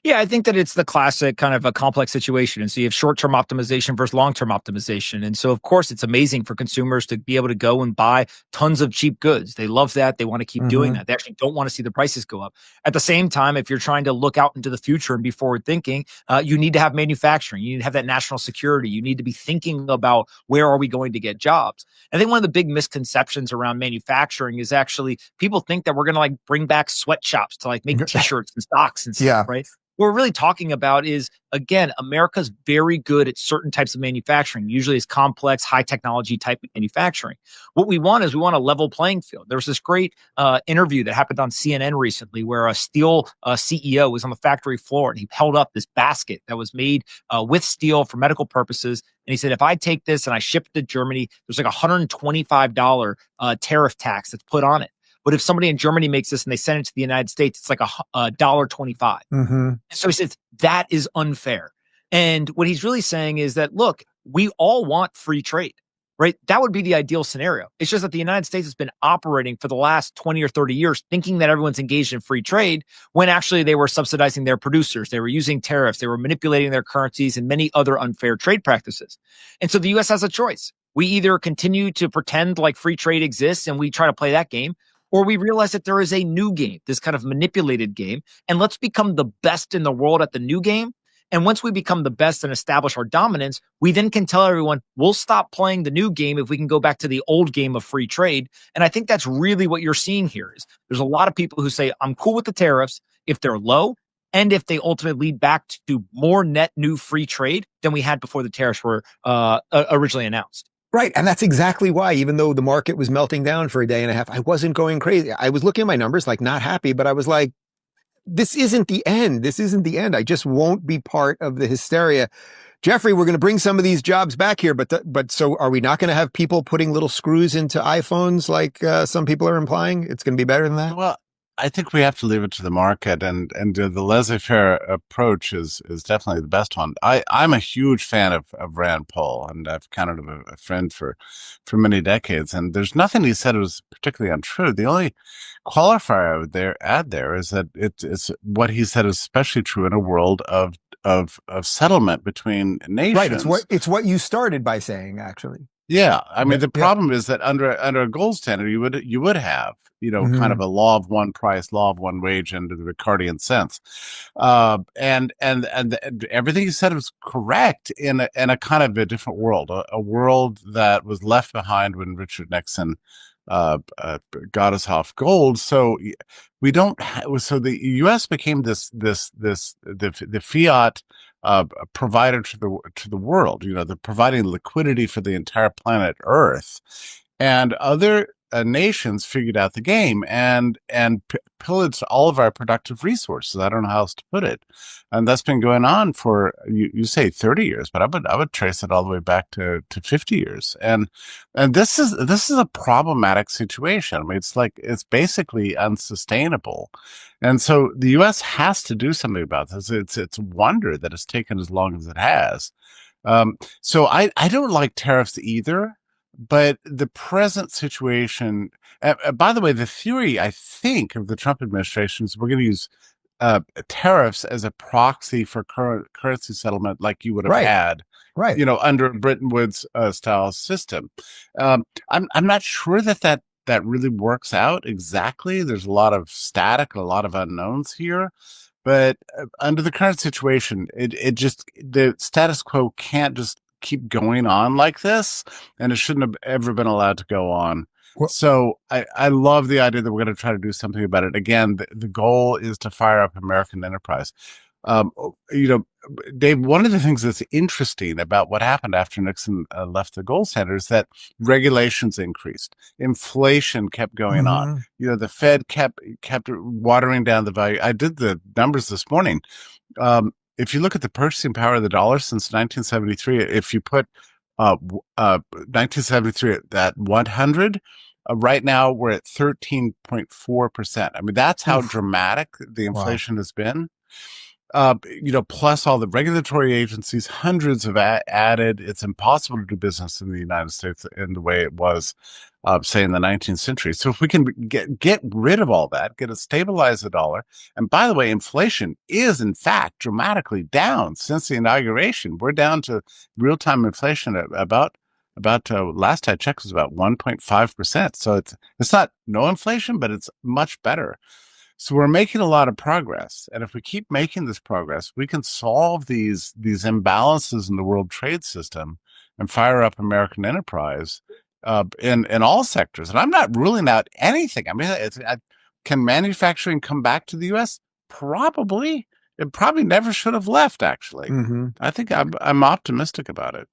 Yeah, I think that it's the classic kind of a complex situation. And so you have short-term optimization versus long-term optimization. And so, of course, it's amazing for consumers to be able to go and buy tons of cheap goods. They love that. They want to keep doing that. They actually don't want to see the prices go up. At the same time, if you're trying to look out into the future and be forward-thinking, you need to have manufacturing. You need to have that national security. You need to be thinking about, where are we going to get jobs? I think one of the big misconceptions around manufacturing is actually people think that we're going to bring back sweatshops to make T-shirts and socks and stuff, right? What we're really talking about is, again, America's very good at certain types of manufacturing. Usually it's complex, high technology type of manufacturing. What we want is we want a level playing field. There was this great interview that happened on CNN recently where a steel CEO was on the factory floor and he held up this basket that was made with steel for medical purposes. And he said, if I take this and I ship it to Germany, there's like $125 tariff tax that's put on it. But if somebody in Germany makes this and they send it to the United States, it's like $1.25. So he says that is unfair. And what he's really saying is that, look, we all want free trade, right? That would be the ideal scenario. It's just that the United States has been operating for the last 20 or 30 years thinking that everyone's engaged in free trade when actually they were subsidizing their producers. They were using tariffs. They were manipulating their currencies and many other unfair trade practices. And so the U.S. has a choice. We either continue to pretend like free trade exists and we try to play that game, or we realize that there is a new game, this kind of manipulated game, and let's become the best in the world at the new game. And once we become the best and establish our dominance, we then can tell everyone, we'll stop playing the new game if we can go back to the old game of free trade. And I think that's really what you're seeing here is there's a lot of people who say, I'm cool with the tariffs if they're low and if they ultimately lead back to more net new free trade than we had before the tariffs were originally announced. Right. And that's exactly why, even though the market was melting down for a day and a half, I wasn't going crazy. I was looking at my numbers, not happy, but I was like, this isn't the end. This isn't the end. I just won't be part of the hysteria. Jeffrey, we're going to bring some of these jobs back here, but so are we not going to have people putting little screws into iPhones like some people are implying? It's going to be better than that? Well, I think we have to leave it to the market, and the laissez-faire approach is definitely the best one. I'm a huge fan of Rand Paul, and I've counted him a friend for many decades. And there's nothing he said was particularly untrue. The only qualifier I would add there is that it's what he said is especially true in a world of settlement between nations. Right. It's what you started by saying, actually. Yeah, I mean, the problem is that under a gold standard, you would have, kind of a law of one price, law of one wage, under the Ricardian sense, and everything you said was correct in a kind of a different world, a world that was left behind when Richard Nixon got us off gold. So we don't. So the U.S. became the fiat provider to the world. They're providing liquidity for the entire planet Earth, and other nations figured out the game and pillaged all of our productive resources. I don't know how else to put it, and that's been going on for you say 30 years, but I would trace it all the way back to 50 years. And this is a problematic situation. I mean, it's basically unsustainable. And so the U.S. has to do something about this. It's a wonder that it's taken as long as it has. So I don't like tariffs either, but the present situation, by the way, the theory, I think, of the Trump administration is we're going to use tariffs as a proxy for currency settlement like you would have had, under a Bretton Woods style system. I'm not sure that really works out exactly. There's a lot of static, a lot of unknowns here. But under the current situation, the status quo can't just keep going on like this, and it shouldn't have ever been allowed to go on. So I love the idea that we're going to try to do something about it. Again, the goal is to fire up American enterprise. Dave, one of the things that's interesting about what happened after Nixon left the gold standard is that regulations increased, inflation kept going on. The Fed kept watering down the value. I did the numbers this morning. If you look at the purchasing power of the dollar since 1973, if you put 1973 at 100, right now we're at 13.4%. I mean, that's how dramatic the inflation has been. Plus all the regulatory agencies, hundreds have added. It's impossible to do business in the United States in the way it was, say, in the 19th century. So if we can get rid of all that, stabilize the dollar, and by the way, inflation is in fact dramatically down since the inauguration. We're down to real-time inflation at about last I checked was about 1.5%. So it's not no inflation, but it's much better. So we're making a lot of progress, and if we keep making this progress, we can solve these imbalances in the world trade system and fire up American enterprise in all sectors. And I'm not ruling out anything. I mean, can manufacturing come back to the U.S.? Probably. It probably never should have left. Actually, I think I'm optimistic about it.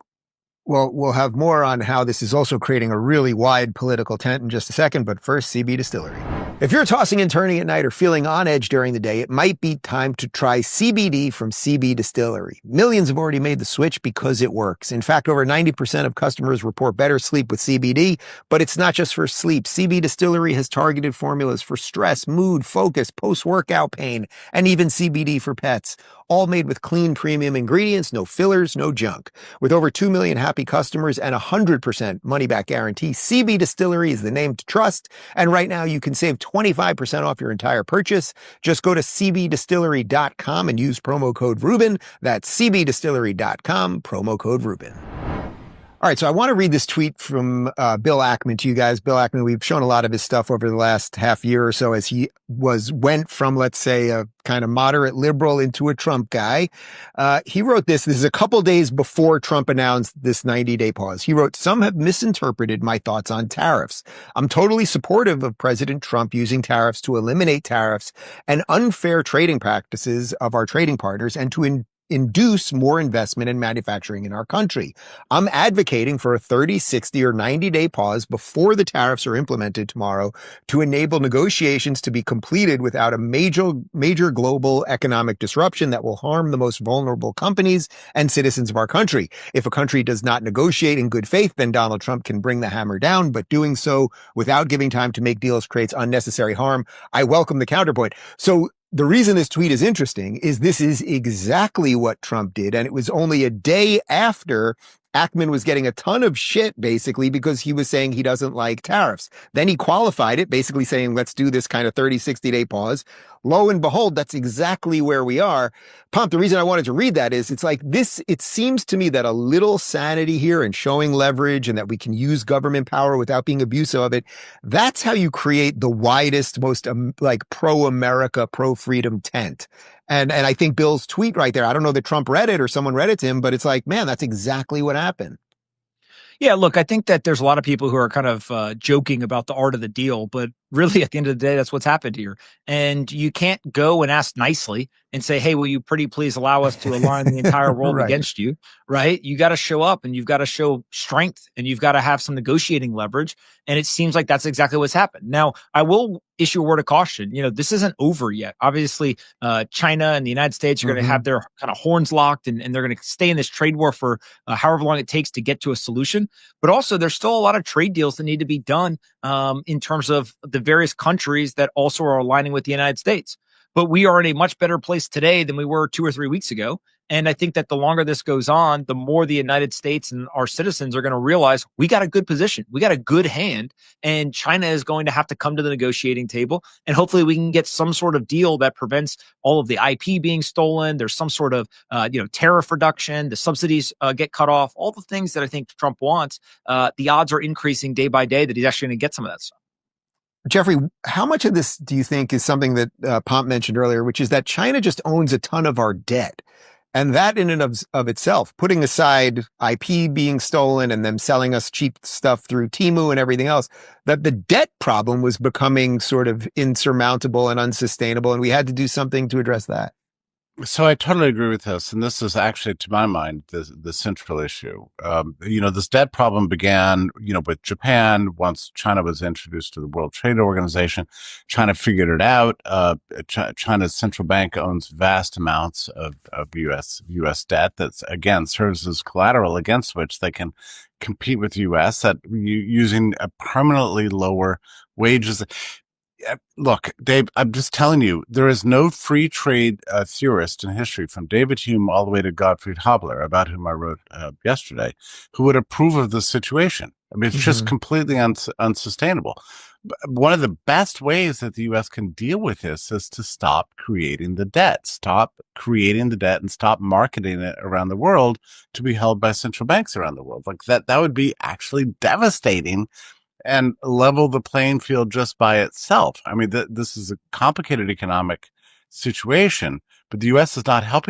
Well, we'll have more on how this is also creating a really wide political tent in just a second, but first, CB Distillery. If you're tossing and turning at night or feeling on edge during the day, it might be time to try CBD from CB Distillery. Millions have already made the switch because it works. In fact, over 90% of customers report better sleep with CBD, but it's not just for sleep. CB Distillery has targeted formulas for stress, mood, focus, post-workout pain, and even CBD for pets. All made with clean, premium ingredients, no fillers, no junk. With over 2 million happy customers and 100% money-back guarantee, CB Distillery is the name to trust. And right now, you can save 25% off your entire purchase. Just go to cbdistillery.com and use promo code Rubin. That's cbdistillery.com, promo code Rubin. All right, so I want to read this tweet from Bill Ackman to you guys. Bill Ackman, we've shown a lot of his stuff over the last half year or so as he went from, let's say, a kind of moderate liberal into a Trump guy. He wrote this. This is a couple days before Trump announced this 90-day pause. He wrote, "Some have misinterpreted my thoughts on tariffs. I'm totally supportive of President Trump using tariffs to eliminate tariffs and unfair trading practices of our trading partners and to induce more investment and manufacturing in our country. I'm advocating for a 30, 60, or 90-day pause before the tariffs are implemented tomorrow to enable negotiations to be completed without a major global economic disruption that will harm the most vulnerable companies and citizens of our country. If a country does not negotiate in good faith, then Donald Trump can bring the hammer down, but doing so without giving time to make deals creates unnecessary harm. I welcome the counterpoint. So the reason this tweet is interesting is this is exactly what Trump did, and it was only a day after Ackman was getting a ton of shit, basically, because he was saying he doesn't like tariffs. Then he qualified it, basically saying, let's do this kind of 30, 60-day pause. Lo and behold, that's exactly where we are. Pomp, the reason I wanted to read that is it's like this, it seems to me that a little sanity here and showing leverage and that we can use government power without being abusive of it, that's how you create the widest, most like pro-America, pro-freedom tent. And I think Bill's tweet right there, I don't know that Trump read it or someone read it to him, but it's like, man, that's exactly what happened. Yeah, look, I think that there's a lot of people who are kind of joking about the art of the deal, but really at the end of the day, that's what's happened here. And you can't go and ask nicely and say, hey, will you pretty please allow us to align the entire world Right. against you, right? You got to show up and you've got to show strength and you've got to have some negotiating leverage. And it seems like that's exactly what's happened. Now, I will issue a word of caution. You know, this isn't over yet. Obviously, China and the United States are going to have their kind of horns locked and they're going to stay in this trade war for however long it takes to get to a solution. But also, there's still a lot of trade deals that need to be done in terms of the various countries that also are aligning with the United States. But we are in a much better place today than we were 2 or 3 weeks ago. And I think that the longer this goes on, the more the United States and our citizens are going to realize we got a good position. We got a good hand. And China is going to have to come to the negotiating table. And hopefully we can get some sort of deal that prevents all of the IP being stolen. There's some sort of tariff reduction. The subsidies get cut off. All the things that I think Trump wants. The odds are increasing day by day that he's actually going to get some of that stuff. Jeffrey, how much of this do you think is something that Pomp mentioned earlier, which is that China just owns a ton of our debt? And that in and of itself, putting aside IP being stolen and them selling us cheap stuff through Temu and everything else, that the debt problem was becoming sort of insurmountable and unsustainable. And we had to do something to address that. So I totally agree with this. And this is actually, to my mind, the central issue. This debt problem began, with Japan. Once China was introduced to the World Trade Organization, China figured it out. China's central bank owns vast amounts of U.S. debt that, again, serves as collateral against which they can compete with the U.S. at using a permanently lower wages. Look, Dave, I'm just telling you, there is no free trade theorist in history, from David Hume all the way to Gottfried Habler, about whom I wrote yesterday, who would approve of this situation. I mean, it's just completely unsustainable. One of the best ways that the U.S. can deal with this is to stop creating the debt, and stop marketing it around the world to be held by central banks around the world. Like that would be actually devastating and level the playing field just by itself. I mean, this is a complicated economic situation, but the U.S. is not helping